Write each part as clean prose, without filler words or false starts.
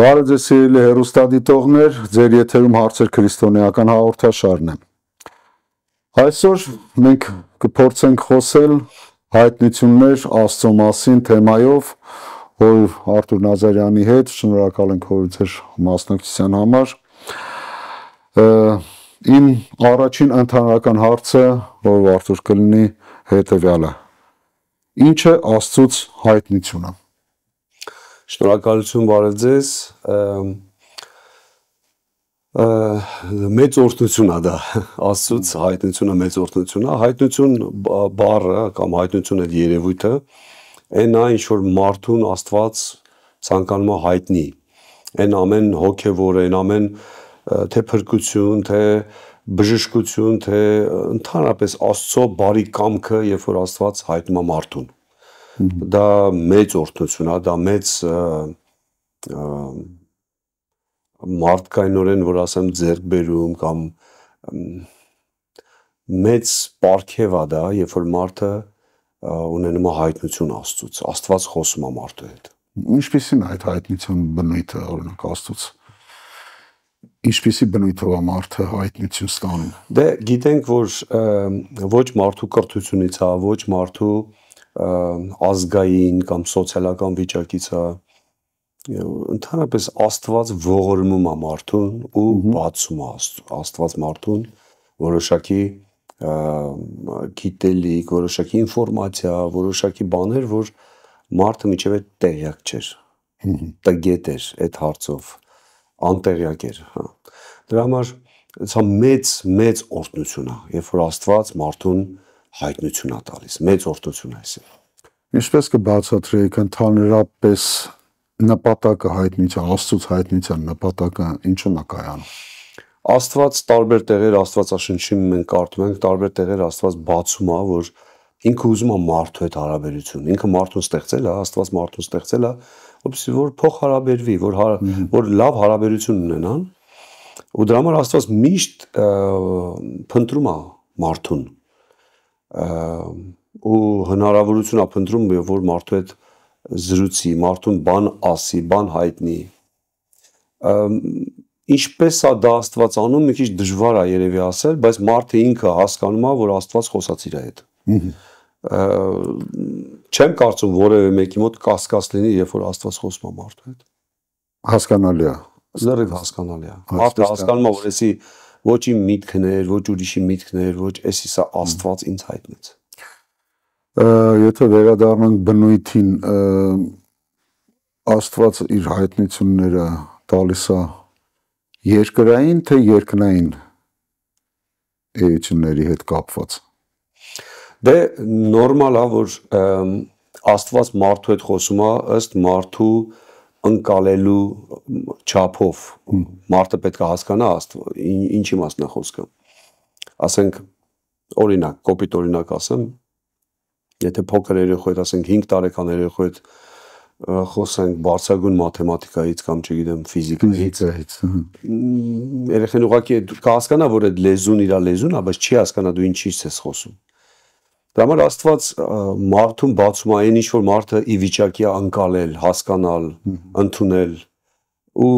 Բարև ձեզ սիրելի հեռուստադիտողներ, ձեր եթերում հարցեր քրիստոնեական հաղորդաշարն է։ Այսօր մենք կփորձենք խոսել հայտնություններ Աստծո մասին թեմայով, որ Արտուր Նազարյանի հետ շնորհակալ ենք որ ձեր մասնակցության համար։ Իմ առաջին ընդհանրական հարցը, որ Արտուր կլինի հետևյալը. Ինչ է Աստծուց հայտնությունը։ Շնորհակալություն, բարև ձեզ, մեծ օրհնություն է դա, Աստծուց հայտնությունը մեծ օրհնություն է, հայտնություն բառը կամ հայտնություն այդ երևույթը, այն ինչ որ մարդուն Աստված ցանկանում է հայտնի, այն ամեն հոգևոր, այն ամեն թե փրկություն, թե բժշկություն, թե ընդհանրապես Աստծո բարի կամքը, երբ որ Աստված հայտնում է մարդուն։ Դա մեծ օրհնություն է, դա մեծ մարդկայնորեն, որ ասեմ, ձեռքբերում կամ մեծ պարգև է դա, երբ որ մարդը ունենում է հայտնություն Աստծուց, Աստված խոսում է մարդու հետ։ Ինչպիսին է այդ հայտնություն բնույթը, օրինակ Աստծուց։ Ինչպիսի բնույթով է մարդը հայտնություն ստանում։ Դե գիտենք, որ ոչ մարդու կրթությունից է, ոչ մարդու ազգային կամ սոցիալական վիճակից է, ընդհանրապես Աստված ողորմում է մարդուն ու բացում է Աստված մարդուն որոշակի գիտելիք, որոշակի ինֆորմացիա, որոշակի բաներ, որ մարդը մինչև այդ տեղյակ չէր, տգետ էր այդ հարցով, անտեղյակ էր։ Դրա համար սա մեծ օրհնություն է, երբ որ Աստված մարդուն հայտնություն է տալիս, մեծ օրհնություն է այսը։ Ինչպես կբացատրեիք ընդհանրապես նպատակը հայտնության, Աստծուց հայտնության նպատակը ինչու՞ն է կայանում։ Աստված տարբեր տեղեր Աստվածաշնչում մենք կարդում ենք, տարբեր տեղեր Աստված բացում է, որ ինքը ուզում է մարդու հետ հարաբերություն, ինքը մարդուն ստեղծել է, Աստված մարդուն ստեղծել է, որպեսզի որ փոխհարաբերվի, որ լավ հարաբերություն ունենան, ու դրա համար Աստված միշտ փնտրում է մարդուն ու հնարավորություն է փնտրում, որ մարդու հետ զրուցի, մարդուն բան ասի, բան հայտնի։ Ինչպես է դա Աստված անում, մի քիչ դժվար է երևի ասել, բայց մարդը ինքը հասկանում է, որ Աստված խոսած իր հետ։ Չեմ կարծում որևէ մեկի մոտ կասկած լինի, երբ որ Աստված խոսում է մարդու հետ։ Հասկանալի է։ Լրիվ հասկանալի է։ Մարդը հասկանում է, որ էսի ոչ իմ միտքն էր, ոչ ուրիշի միտքն էր, ոչ էսի սա Աստված ինձ հայտնեց։ Եթե վերադառնանք բնույթին, Աստված իր հայտնությունները տալիս է երկրային թե երկնային էությունների հետ կապված։ Դե նորմալ է, որ Աստված մարդու հետ խոսում է ըստ մարդու ընկալելու չափով, մարդը պետք է հասկանա ինչի մասն է խոսքը։ Ասենք օրինակ, կոպիտ օրինակ ասեմ, եթե փոքր երեխու հետ, ասենք 5 տարեկան երեխու հետ խոսենք բարձրագույն մաթեմատիկայից կամ չգիտեմ ֆիզիկայից, երեխան ուղղակի կհասկանա, որ այդ լեզուն իր լեզուն է, բայց չի հասկանա դու ինչից ես խոսում։ Դրա համար Աստված մարդուն բացում է այն ինչ որ մարդը ի վիճակի է ընկալել, հասկանալ, ընդունել ու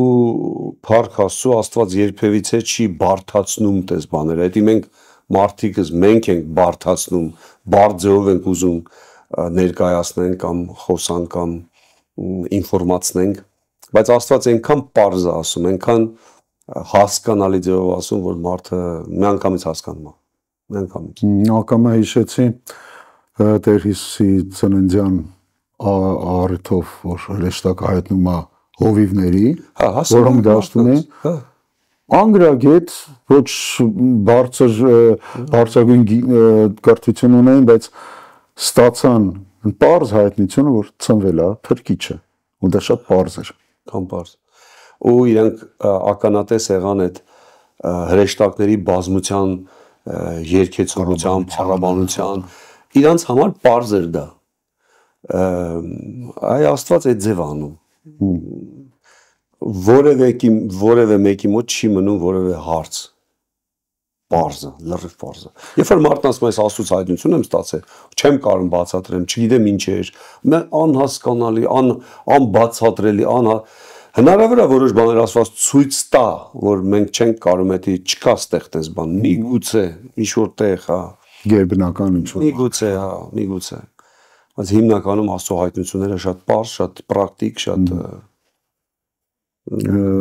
փառք Աստծո, Աստված երբևիցե չի բարթացնում տես բաները։ Դա մենք մարդիկս մենք ենք բարթացնում, բարձրով ենք ուզում ներկայացնենք կամ խոսանք կամ ինֆորմացնենք, բայց Աստված այնքան պարզ է ասում, այնքան հասկանալի ձևով ասում, որ մարդը միանգամից հասկանում է։ Ակամա հիշեցի Տեր Հիսուսի ծննդյան առիթով, որ հրեշտակը հայտնում է հովիվների, որոնք դաշտում են անգրագետ, ոչ բարձրագույն կրթություն ունեն, բայց ստացան պարզ հայտնությունը, որ ծնվել է փրկիչը, ու դա շատ պարզ էր։ Քան պարզ։ Ու իրենք ականատես եղան այդ հրեշտակների բազմության երկեցողության, փառաբանության, իրանց համար պարզ էր դա։ Այ Աստված այդ ձև անում։ Որևէ մեկի մոտ չի մնում որևէ հարց։ Պարզը, լրիվ պարզը։ Երբ որ մարդն ասում է Աստծուց հայտնություն եմ ստացել, չեմ կարող բացատրեմ, չգիտեմ ինչ էր, անհասկանալի, անբացատրելի, Հնարավոր է որոշ բաներ Աստված ցույց տա, որ մենք չենք կարող էդի չկա ստեղ տես բան, միգուցե ինչ որտեղ, հա, Գերբնական ինչ որ։ միգուցե, հա, միգուցե։ Բայց հիմնականում Աստծո հայտնությունները շատ պարզ, շատ պրակտիկ, շատ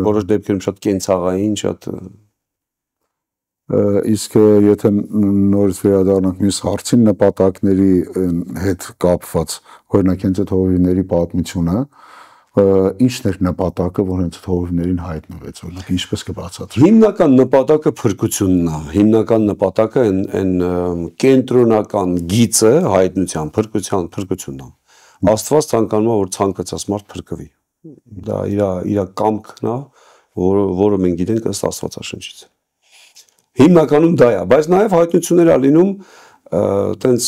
որոշ դեպքերում շատ կենցաղային, շատ Իսկ եթե նորից վերադառնանք մյուս հարցին նպատակների հետ կապված, օրինակ հենց այդ հովիվների պատմությունը, ի՞նչն էր նպատակը, որ հենց այդ հովիվներին հայտնվեց, օրինակ ինչպես կբացատրի։ Հիմնական նպատակը փրկությունն է։ Հիմնական նպատակը այն կենտրոնական գիծը հայտնության, փրկությունն է։ Աստված ցանկանում է, որ ցանկացած մարդ փրկվի։ Դա իր կամքն է, որը մենք գիտենք ըստ Աստվածաշնչից։ Հիմնականում դա է, բայց նաև հայտնություններ ա լինում տենց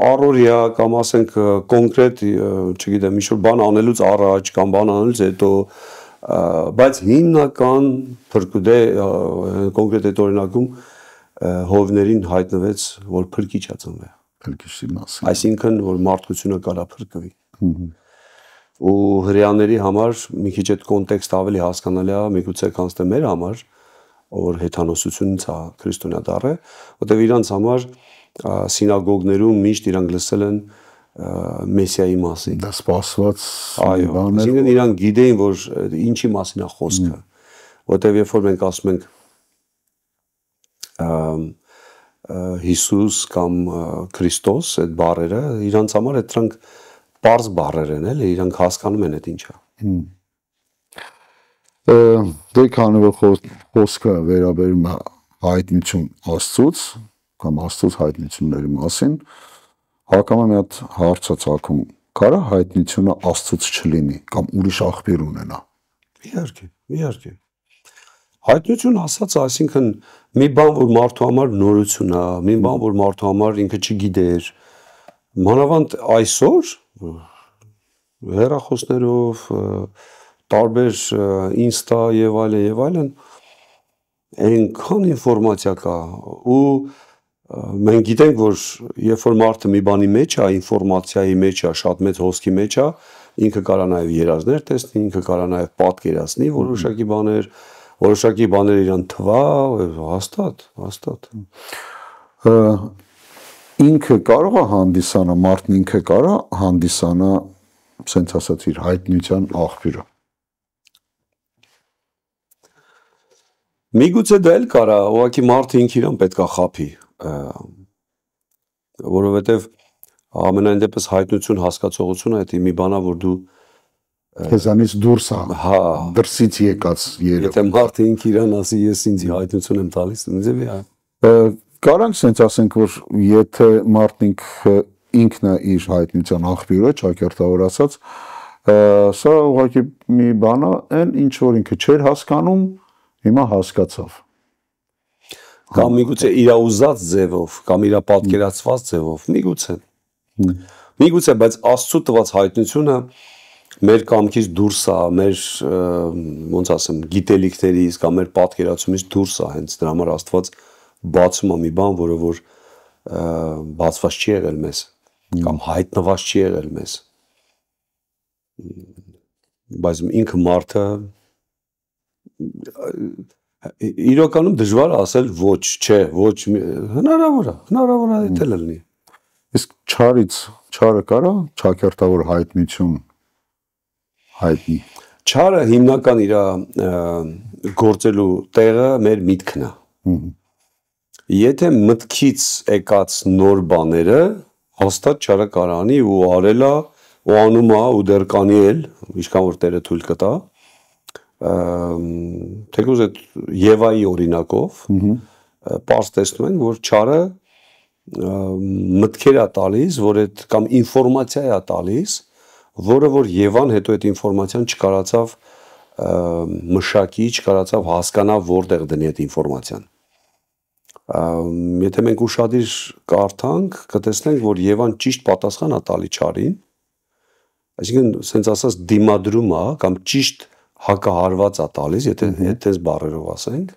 առօրյա կամ ասենք կոնկրետ, չգիտեմ, ինչ-որ բան անելուց առաջ կամ բան անելուց հետո, բայց հիմնական փրկուդե կոնկրետ այդ օրինակում հովիվներին հայտնվեց, որ փրկիչ ա ծնվել։ Փրկիչի մասին։ Այսինքն, որ մարդկությունը կարա փրկվի։ Ու հրեաների համար մի քիչ այդ կոնտեքստը ավելի հասկանալի է, միգուցե քան թե մեր համար, որ հեթանոսությունից է քրիստոնյա դառը, որտեղ իրանց համար սինագոգներում միշտ իրանք լսել են Մեսիայի մասին։ Դա սպասված այո, այսինքն իրանք գիտեին, որ ինչի մասին է խոսքը, որտեղ երբ որ մենք ասում ենք Հիսուս կամ Քրիստոս, այդ բառերը, իրանց համար այդ դրանք պարզ բառեր են, էլի, իրանք հասկանում են այդ ինչա։ Դե քանի որ խոսքը վերաբերում է հայտնություն Աստծուց կամ Աստծուց հայտնությունների մասին, հակամա մի հատ հարց է ցակում, կարա հայտնությունը Աստծուց չլինի կամ ուրիշ աղբյուր ունենա։ Իհարկե։ Հայտնություն ասած, այսինքն մի բան, որ մարդու համար նորություն է, մի բան, որ մարդու համար ինքը չգիտեր, մանավանդ այսօր հեռախոսներով տարբեր ինստա եւ այլն այնքան ինֆորմացիա կա ու մենք գիտենք որ երբ որ մարդը մի բանի մեջ է, ինֆորմացիայի մեջ է, շատ մեծ հոսքի մեջ է, ինքը կարա նաեւ երազներ տեսնի, ինքը կարա նաեւ պատկերացնի որոշակի բաներ իրան թվա, հաստատ։ Ինքը կարող է հանդիսանա, մարդն ինքը կարա հանդիսանա, ասենց ասած, իր հայտնության աղբյուրը։ Միգուցե դա էլ կարա, ուղղակի մարդը ինքը իրան պետքա խափի, որովհետև ամենայն դեպս հայտնություն հասկացողությունը այդ մի բանա, որ դու քեզանից դուրս է, դրսից եկած երևույթ։ Եթե մարդը ինքը իրան ասի, ես ինձ հայտնություն եմ տալիս, Կարանք սենց ասենք, որ եթե մարդն ինքն է իր հայտնության աղբյուրը, ճակերտավոր ասած, սա ուղղակի մի բան է, այն ինչ որ ինքը չէր հասկանում, հիմա հասկացավ։ Կամ միգուցե իր ուզած ձևով, կամ իր պատկերացված ձևով, միգուցե, բայց Աստծո տված հայտնությունը մեր կամքից դուրս է, մեր ոնց ասեմ, գիտելիքներից կամ մեր պատկերացումից դուրս է, հենց դրա համար Աստված բացում է մի բան, որը որ բացված չի եղել մեզ, կամ հայտնված չի եղել մեզ։ Բայց ինքը մարդը իրականում դժվար է ասել ոչ, չէ, ոչ, հնարավոր է դա լինի։ Իսկ չարը կարա ճակերտավոր հայտնություն հայտնի։ Չարը հիմնական իր գործելու տեղը մեր միտքն է։ Եթե մտքից եկած նոր բաները հաստատ չարը կարանի ու արելա ու անում է ու դեռ կանի էլ, ինչքան որ Տերը թույլ կտա, թեկուզ այդ Եվայի օրինակով պարզ տեսնում ենք, որ չարը մտքեր է տալիս, որ այդ կամ ինֆորմացիա է տալիս, որը որ Եվան հետո այդ ինֆորմացիան չկարացավ մշակի, չկարացավ հասկանա որտեղ դնի այդ ինֆորմացիան։ Եթե մենք ուշադիր կարդանք, կտեսնենք, որ Եվան ճիշտ պատասխան է տալի չարին, այսինքն սենց ասած դիմադրում է կամ ճիշտ հակահարված է տալիս, եթե այդպես բառերով ասենք,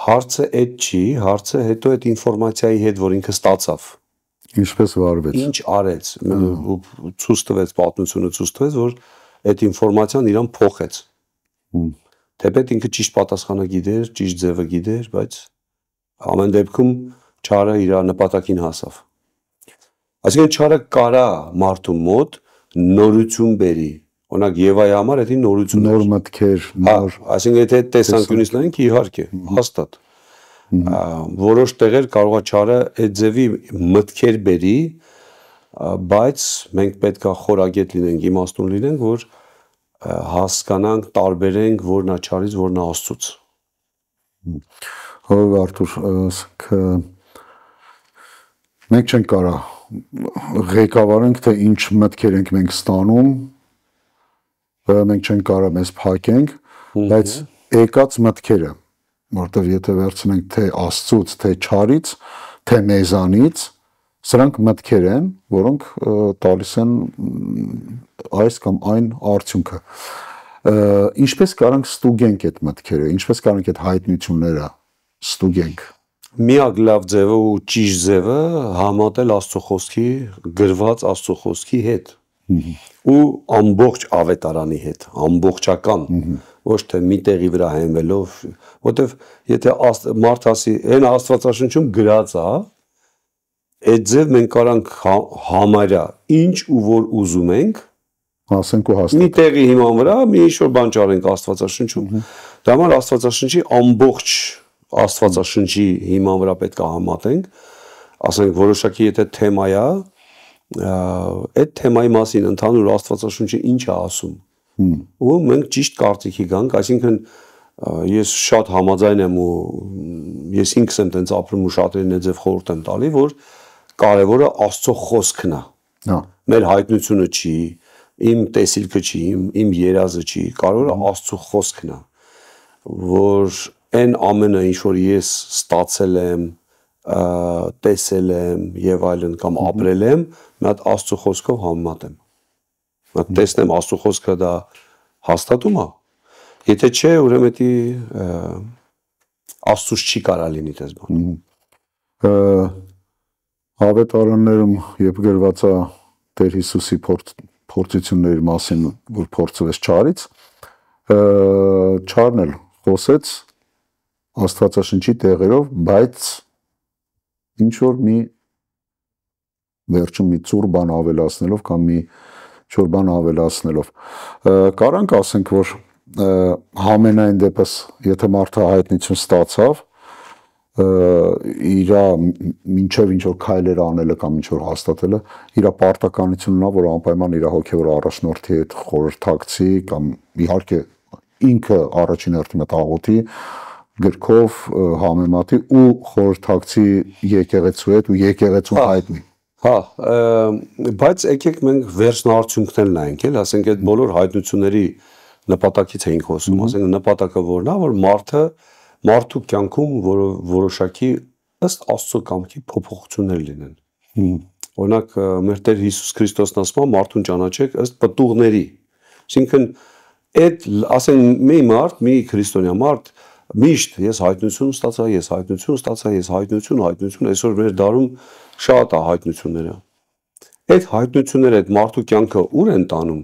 հարցը այդ չի, հարցը հետո այդ ինֆորմացիայի հետ, որ ինքը ստացավ։ Ինչպես վարվեց։ Ինչ արեց, ցույց տվեց պատմությունը, ցույց տվեց, որ այդ ինֆորմացիան իրան փոխեց։ Թեպետ ինքը ճիշտ պատասխանը գիտեր, ճիշտ ձևը գիտեր, բայց ամեն դեպքում չարը իր նպատակին հասավ։ Այսինքն չարը կարա մարդու մոտ նորություն բերի։ Օրինակ Եվայի համար դա նորություն էր։ Նոր մտքեր, նոր։ Այսինքն եթե տեսանկյունից նայենք, իհարկե, հաստատ։ Որոշ տեղեր կարող է չարը այդ ձևի մտքեր բերի, բայց մենք պետք է խորագետ լինենք, իմաստուն լինենք, որ հասկանանք, տարբերենք, որն է չարից, որն է Աստծուց։ Հով Արթուր, մենք չենք կարա ղեկավարենք, թե ինչ մտքեր ենք մենք ստանում, մենք չենք կարա մեզ փակենք, բայց եկած մտքերը, որտեղ եթե վերցնենք թե Աստծուց, թե չարից, թե մեզանից, սրանք մտքեր են, որոնք տալիս են այս կամ այն արդյունքը։ Ինչպես կարանք ստուգենք այդ մտքերը, ինչպես կարանք այդ հայտնությունները ստուգենք։ Միակ լավ ձևը ու ճիշտ ձևը համատել Աստծո խոսքի, գրված Աստծո խոսքի հետ ու ամբողջ ավետարանի հետ, ամբողջական, ոչ թե մի տեղի վրա հենվելով, որտեվ եթե մարդ ասի, այն Աստվածաշնչում գրած է, այդ ձև մենք կարանք համարյա ինչ ու որ ուզում ենք, ասենք ու հաստատ։ Մի տեղի հիման վրա մի ինչ-որ բան չարենք Աստվածաշնչում։ Դա համար Աստվածաշնչի ամբողջ Աստվածաշնչի հիման վրա պետք է համատենք, ասենք որոշակի եթե թեմա է, այդ թեմայի մասին ընդհանուր Աստվածաշունչը ինչ է ասում։ Ու մենք ճիշտ կարծիքի գանք, այսինքն ես շատ համաձայն եմ ու ես ինքս եմ տենց ապրում ու շատերին այդ ձև խորհուրդ եմ տալի, որ կարևորը Աստծո խոսքն է։ Մեր հայտնությունը չի, իմ տեսիլքը չի, իմ երազը չի, կարևորը Աստծո խոսքն է, որ այն ամենը ինչ որ ես ստացել եմ, տեսել եմ եւ այլն կամ ապրել եմ, մի հատ Աստծո խոսքով համեմատեմ։ Մի հատ տեսնեմ Աստծո խոսքը դա հաստատում է։ Եթե չէ, ուրեմն դա Աստծուց չի կարա լինի դες բան։ Ավետարաններում երբ գրված է Տեր Հիսուսի փորձությունների մասին, որ փորձվեց չարից, չարն էլ խոսեց Աստվածաշնչի տեղերով, բայց ինչ որ մի վերջում մի ծուր բան ավելացնելով կամ մի չոր բան ավելացնելով, կարանք ասենք, որ համենայն դեպս, եթե մարդը հայտնություն ստացավ, իր մինչև ինչ որ քայլեր անելը կամ ինչ որ հաստատելը, իր պարտականությունն է, որ անպայման իր հոգևոր առաջնորդի հետ խորհրդակցի կամ իհարկե ինքը առաջին հերթին աղոթի, գրքով համեմատի ու խորհրդակցի եկեղեցու հետ ու եկեղեցուն հայտնի։ Հա, բայց եկեք մենք վերջնարդյունքն էլ նայենք, էլ ասենք այդ բոլոր հայտնությունների նպատակից էինք խոսում, ասենք նպատակը որն է, որ մարդու կյանքում որոշակի ըստ Աստծո կամքի փոփոխություններ լինեն։ Օրինակ մեր Տեր Հիսուս Քրիստոսն ասում է մարդուն ճանաչեք ըստ պտուղների։ Այսինքն այդ ասենք մի մարդ, մի քրիստոնյա մարդ միշտ ես հայտնություն ստացա, ես հայտնություն ստացա, ես հայտնություն, այսօր մեր դարում շատ է հայտնությունները։ Այդ հայտնությունները այդ մարդու կյանքը ուր են տանում։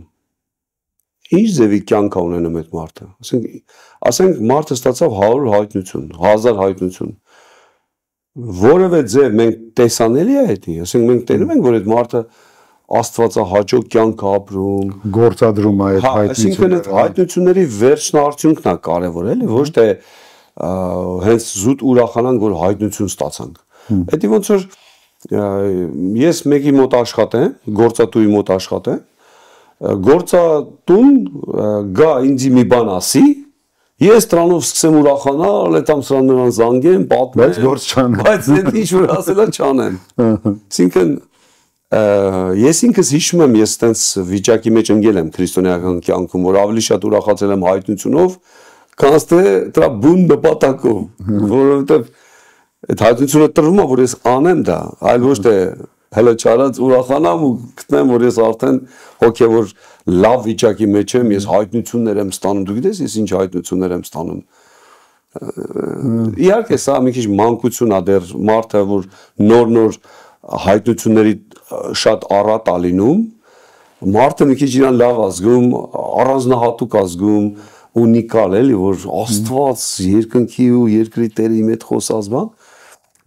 Ինչ ձևի կյանք ունենում այդ մարդը։ Ասենք մարդը ստացավ 100 հայտնություն, 1000 հայտնություն։ Որևէ ձև մենք տեսանելի է դա։ Ասենք մենք տենում ենք, որ այդ մարդը Աստվածահաճո կյանք ապրում, գործադրում է այդ հայտնությունները։ Այսինքն այդ հայտնությունների վերջնարդյունքն է կարևոր, էլի, ոչ թե հենց զուտ ուրախանանք, որ հայտնություն ստացանք։ Դա ոնց որ ես մեկի մոտ աշխատեմ, գործատուի մոտ աշխատեմ, գործատուն գա ինձ մի բան ասի, ես դրանով սկսեմ ուրախանալ, այդամ սրան նրան զանգեմ, պատմեմ, բայց գործ չանեմ, բայց այդ ինչ որ ասելա չանեմ։ Այսինքն ես ինքս հիշում եմ, ես տենց վիճակի մեջ ընկել եմ քրիստոնեական կյանքում, որ ավելի շատ ուրախացել եմ հայտնությունով, քան թե դրա բուն նպատակով, որովհետև այդ հայտնությունը տրվում է, որ ես անեմ դա, այլ ոչ թե հələ չարած ուրախանամ ու գտնեմ, որ ես արդեն հոգևոր լավ վիճակի մեջ եմ, ես հայտնություններ եմ ստանում, դու գիտես ես ինչ հայտնություններ եմ ստանում։ Իհարկե սա մի քիչ մանկություն է դեռ մարդը, որ նոր հայտնությունների շատ առատ է լինում, Մարդը մի քիչ իրան լավ ազգում, առանձնահատուկ ազգում, ունիկալ էլի, որ Աստված երկնքի ու երկրի Տերը իմ հետ խոսած բան,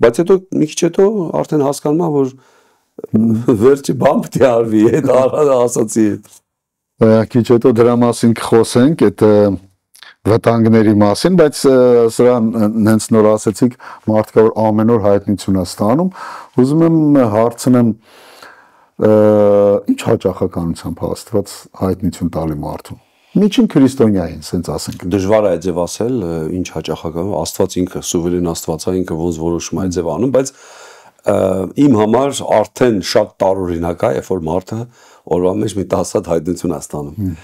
բայց հետո մի քիչ հետո արդեն հասկանում եմ, որ վերջի բան պետք է արվի, այդ ասացի։ Քիչ հետո դրա մասին կխոսենք, այդ վտանգների մասին, բայց սրան հենց նոր ասացիք, մարդկա որ ամեն օր հայտնություն է ստանում, ուզում եմ հարցնեմ, ինչ հաճախականությամբ Աստված հայտնություն տալի մարդուն։ Միջին քրիստոնյային, ասենք ասենք։ Դժվար է այդ ձև ասել, ինչ հաճախական, Աստված ինքը սուվերեն Աստված է, ինքը ոնց որոշում է այդ ձև անում, բայց իմ համար արդեն շատ տարօրինակ է, երբ որ մարդը օրվա մեջ մի 10 հատ հայտնություն է ստանում։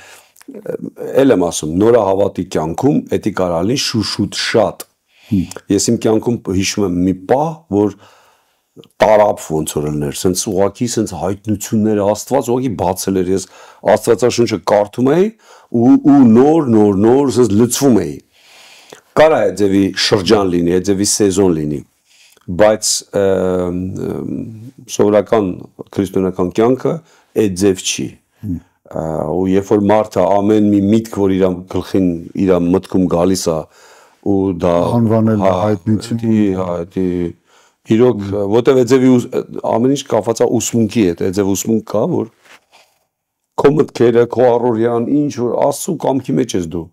Էլ եմ ասում, նորահավատի կյանքում էդի կարալին շուշուտ շատ։ Ես իմ կյանքում հիշում եմ մի պահ, որ տարապ ոնց որ լներ, սենց ուղակի սենց հայտնությունները Աստված ուղակի բացել էր, ես Աստվածաշունչը կարդում էի ու նոր սենց լցվում էի։ Կարա այդ ձևի շրջան լինի, այդ ձևի սեզոն լինի, բայց սովորական քրիստոնեական կյանքը այդ ձև չի։ Ու երբ որ մարդը ամեն մի միտք, որ իր գլխին, իր մտքում գալիս է, ու դա անվանել հայտնություն, իրոք, որտեվ այդ ձևի ամեն ինչ կապված է ուսմունքի հետ, այդ ձև ուսմունք կա, որ քո մտքերը, քո առօրյան, ինչ որ Աստծո կամքի մեջ ես դու,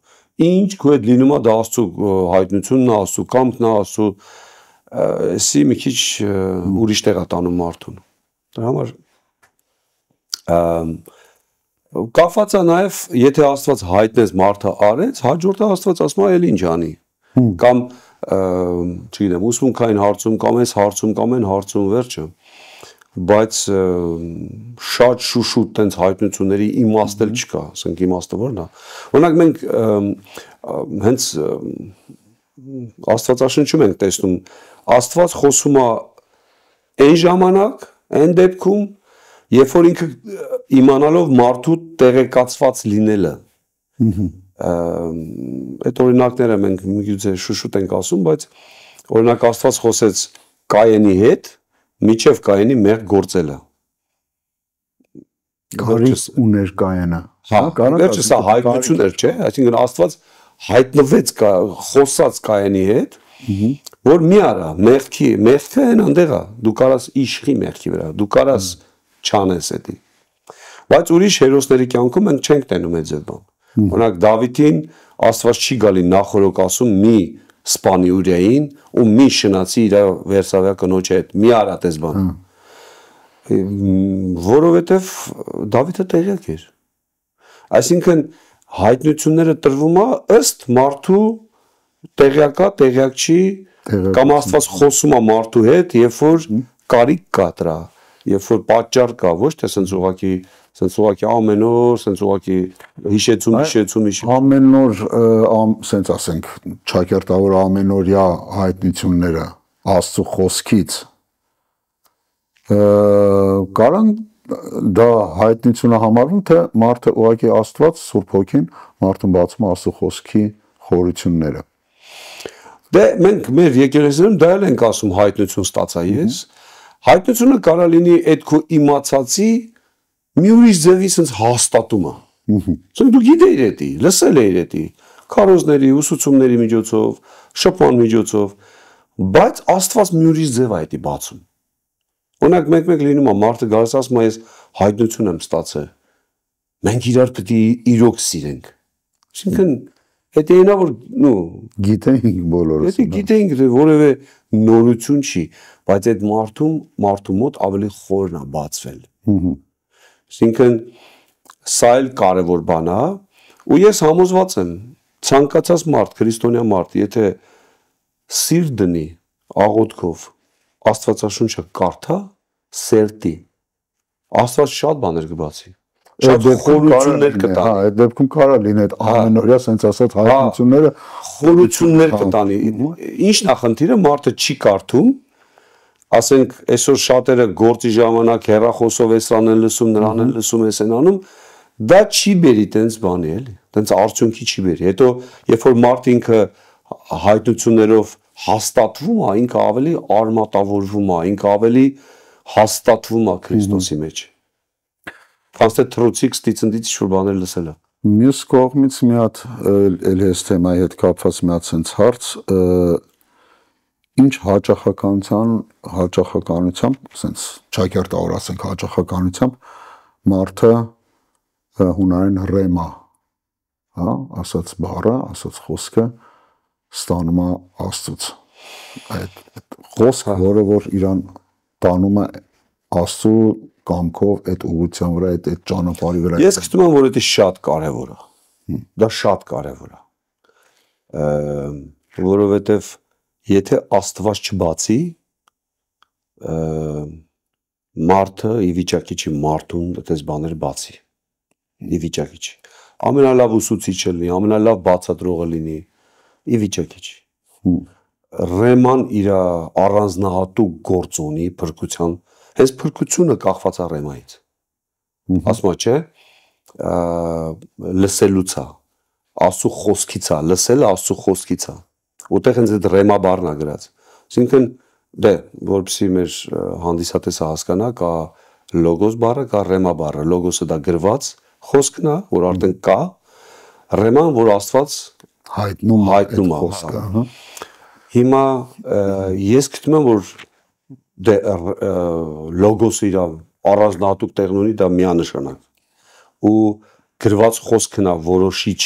ինչ քո հետ լինում է, դա Աստծո հայտնությունն է, Աստծո կամքն է, Աստծո էսի մի քիչ ուրիշ տեղ է տանում մարդուն։ Դրա համար կապված է նաև, եթե Աստված հայտնես մարդը արեց, հաջորդը Աստված ասում է, էլ ինչ անի։ Կամ չգիտեմ, ուսմունքային հարցում, կամ այս հարցում, կամ այն հարցում վերջը, բայց շատ շուշուտ տենց հայտնությունների իմաստել չկա, ասենք իմաստը որն է։ Օրինակ մենք հենց Աստվածաշնչում ենք տեսնում, Աստված խոսում է այն ժամանակ, այն դեպքում, երբ որ ինքը իմանալով մարդու տեղեկացված լինելը։ Այդ օրինակները մենք միգուցե շուշուտ ենք ասում, բայց օրինակ Աստված խոսեց Կայենի հետ, միջև Կայենի մեղք գործելը։ Կարիք ուներ Կայենը։ Վերջը սա հայտնություն էր, չէ՞, այսինքն Աստված հայտնվեց խոսած Կայենի հետ, որ մի արա, մեղքը այն այնտեղ է, դու կարաս իշխի մեղքի վրա, դու կարաս չանես էդի։ Բայց ուրիշ հերոսների կյանքում մենք չենք տենում այդ ձև բան։ Օրինակ Դավիթին Աստված չի գալի նախորոք ասում մի սպանի Ուրիային ու մի շնացի իր վերսավյա կնոջ հետ, մի արա տես բան։ Որովհետև Դավիթը տեղյակ էր։ Այսինքն հայտնությունները տրվում է ըստ մարդու տեղյակա, տեղյակ չի, կամ Աստված խոսում է մարդու հետ, երբ որ կարիք կա դրա, երբ որ պատճառ կա, ոչ թե սենց ուղղակի ամեն օր, սենց ուղղակի հիշեցում։ Ամեն օր, սենց ասենք, ճակերտավոր ամենօրյա հայտնությունները Աստծո խոսքից կարան դա հայտնությունը համարվում, թե մարդը ուղղակի Աստված, Սուրբ Հոգին մարդուն բացում է Աստծո խոսքի խորությունները։ Դե մենք մեր եկեղեցիներում դա էլ ենք ասում հայտնություն ստացա ես։ Հայտնությունը կարա լինի այդ քո իմացածի մի ուրիշ ձևի sense հաստատումը։ Սա դու գիտեիր էդի, լսել էիր էդի, քարոզների, ուսուցումների միջոցով, շփման միջոցով, բայց Աստված մի ուրիշ ձև է էդի բացում։ Օրինակ մեկ լինում է մարդը գալիս ասում է ես հայտնություն եմ ստացել։ Մենք իրար պետք է իրոք սիրենք։ Այսինքն Այդ այնա որ գիտեինք բոլորս։ Եթե գիտեինք թե որևէ նորություն չի, բայց այդ մարդու մոտ ավելի խորն է բացվել։ Այսինքն սա էլ կարևոր բան է, ու ես համոզված եմ, ցանկացած մարդ, քրիստոնյա մարդ, եթե սիրտ դնի աղոթքով Աստվածաշունչը կարդա, սերտի, Աստված շատ բաներ կբացի։ Շատ խորություններ կտանի։ Հա, այդ դեպքում կարա լինի այդ ամենօրյա sense ասած հայտնությունները խորություններ կտանի։ Ինչ նախնդիրը մարդը չի կարդում, ասենք այսօր շատերը գործի ժամանակ հեռախոսով էսրան են լսում, նրան են լսում, էսեն անում, դա չի բերի տենց բանի էլի, տենց արդյունքի չի բերի։ Հետո երբ որ մարդը ինքը հայտնություններով հաստատվում է, ինքը ավելի արմատավորվում է, ինքը ավելի հաստատվում է Քրիստոսի մեջ։ Կանցե թրոցիկ ստիցնդից ինչ-որ բաներ լսելը։ Մյուս կողմից մի հատ էլ այս թեմայի հետ կապված մի հատ sense հարց, ինչ հաճախականությամբ, sense ճակերտավոր ասենք հաճախականությամբ մարդը հունարեն ռեմա, հա, ասած բառը, ասած խոսքը ստանում է Աստծուց։ Այդ խոսքը, որը որ իրան տանում է Աստծու կամքով այդ ուղղության վրա, այդ ճանապարհի վրա։ Ես գիտեմ, որ դա շատ կարևոր է։ Դա շատ կարևոր է։ Որովհետև եթե Աստված չբացի, մարդը ի վիճակի չի մարդուն այդպես բաներ բացի։ Ի վիճակի չի։ Ամենալավ ուսուցիչը լինի, ամենալավ բացատրողը լինի, ի վիճակի չի։ Ռեման իր առանձնահատուկ գործ ունի փրկության, հենց փրկությունը կախված է ռեմայից։ Ասում է, չէ, լսելուց է, Աստծո խոսքից է, լսելը Աստծո խոսքից է։ Որտեղ հենց այդ ռեմա բառն է գրած։ Այսինքն, դե, որպեսզի մեր հանդիսատեսը հասկանա, կա լոգոս բառը, կա ռեմա բառը։ Լոգոսը դա գրված խոսքն է, որ արդեն կա, ռեման, որ Աստված հայտնում է խոսքը։ Հիմա ես գիտում եմ, որ դե լոգոսը իր առանձնահատուկ տեղն ունի, դա միանշանակ։ Ու գրված խոսքն է որոշիչ,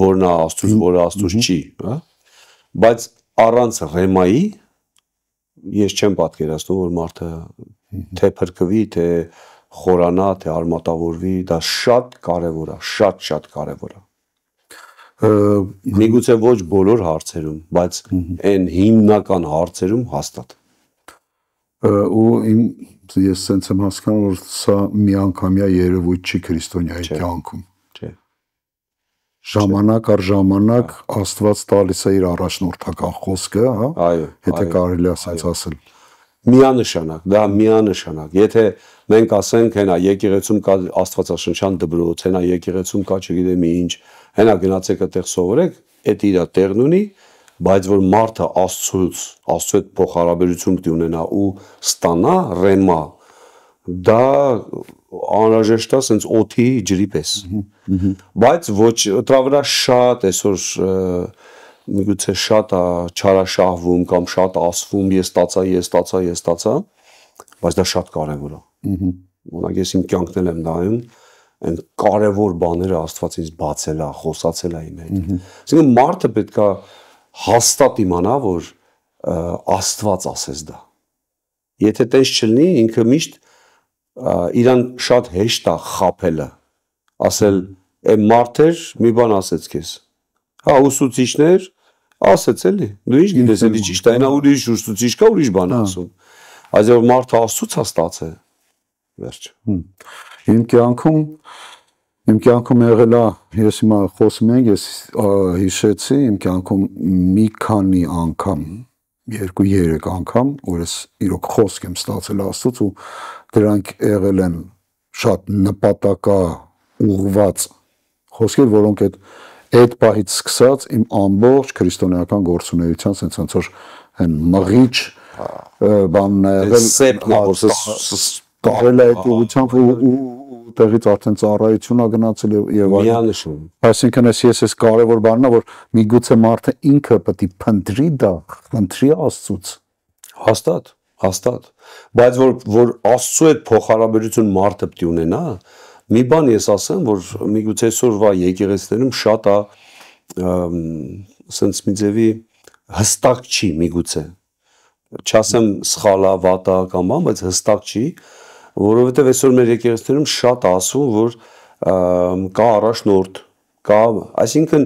որն է Աստծուց, որը Աստծուց չի, հա։ Բայց առանց ռեմայի ես չեմ պատկերացնում, որ մարդը թե փրկվի, թե խորանա, թե արմատավորվի, դա շատ կարևոր է, շատ կարևոր է։ Միգուցե ոչ բոլոր հարցերում, բայց այն հիմնական հարցերում հաստատ։ Ու ես sense եմ հասկանում, որ սա միանգամյա երևույթ չի քրիստոնյայի կյանքում։ Չէ։ Ժամանակ առ ժամանակ Աստված տալիս է իր առաջնորդական խոսքը, հա։ Այո, եթե կարելի է ասել։ Միանշանակ, դա միանշանակ։ Եթե մենք ասենք, հենա եկեղեցում կա Աստվածաշնչյան դպրոց, հենա եկեղեցում կա, չգիտեմ ինչ, հենա գնացեք այդտեղ սովորեք, այդ իր տեղն ունի, բայց որ մարդը Աստծուց, Աստծու հետ փոխհարաբերություն պիտի ունենա ու ստանա ռեմա, դա անհրաժեշտ է sense օդի ջրի պես։ Բայց ոչ դրա վրա շատ այսօր միգուցե շատ է չարաշահվում կամ շատ ասվում, ես ստացա, բայց դա շատ կարևոր է։ Օրինակ ես իմ կյանքն եմ նայում, այն կարևոր բաները Աստված ինձ բացել է, խոսացել է իմ հետ։ Այսինքն մարդը պետք է հաստատ իմանա, որ Աստված ասես դա։ Եթե տես չլինի, ինքը միշտ իրան շատ հեշտ է խաբելը, ասել, «Է մարդեր մի բան ասեց քեզ»։ Հա, ուսուցիչներ ասեց էլի, դու ինչ գիտես, էլի ճիշտ է, նա ուրիշ ուսուցիչ կա, ուրիշ բան ասում։ Այս որ մարդը Աստծուց է ստացել, վերջ։ Իմ կյանքում եղել է, ես հիմա խոսում ենք, ես հիշեցի, իմ կյանքում մի քանի անգամ, 2-3 անգամ, որ ես իրոք խոսք եմ ստացել Աստծուց ու դրանք եղել են շատ նպատակաուղղված խոսքեր, որոնք այդ պահից սկսած իմ ամբողջ քրիստոնեական գործունեության sense ոնց որ այն մղիչ բանն է եղել, սեպն է, տարել է այդ ուղղությամբ ու տեղից արդեն ծառայություն է գնացել եւ միանշան։ Այսինքն ես կարևոր բանն է, որ միգուցե մարդը ինքը պետք է փնտրի դա, փնտրի Աստծուց։ Հաստատ։ Բայց որ Աստծու հետ փոխհարաբերություն մարդը պետք է ունենա, մի բան ես ասեմ, որ միգուցե այսօրվա եկեղեցիներում շատ է sense մի ձևի հստակ չի միգուցե։ Չասեմ սխալ է, վատ է կամ բան, բայց հստակ չի, որովհետև այսօր մեր եկեղեցիներում շատ ասում, որ կա առաջնորդ, կա, այսինքն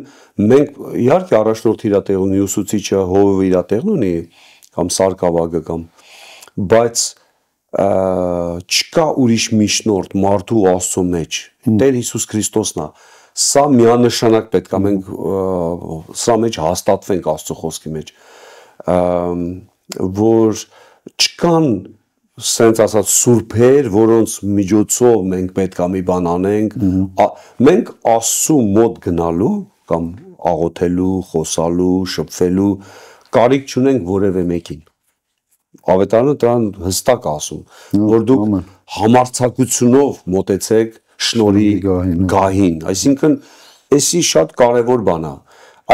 մենք իհարկե առաջնորդ իր տեղն ունի, ուսուցիչը, հովիվը իր տեղն ունի, կամ սարկավագը կամ, բայց չկա ուրիշ միջնորդ մարդու Աստծո մեջ, Տեր Հիսուս Քրիստոսն է։ Սա միանշանակ պետք է մենք սրա մեջ հաստատվենք Աստծո խոսքի մեջ, որ չկան սենց ասած սուրբեր, որոնց միջոցով մենք պետք է մի բան անենք, մենք Աստծու մոտ գնալու կամ աղոթելու, խոսալու, շփվելու կարիք չունենք որևէ մեկին։ Ավետարանը դրան հստակ ասում, որ դուք համարձակությունով մոտեցեք շնորհի գահին, այսինքն էսի շատ կարևոր բան է,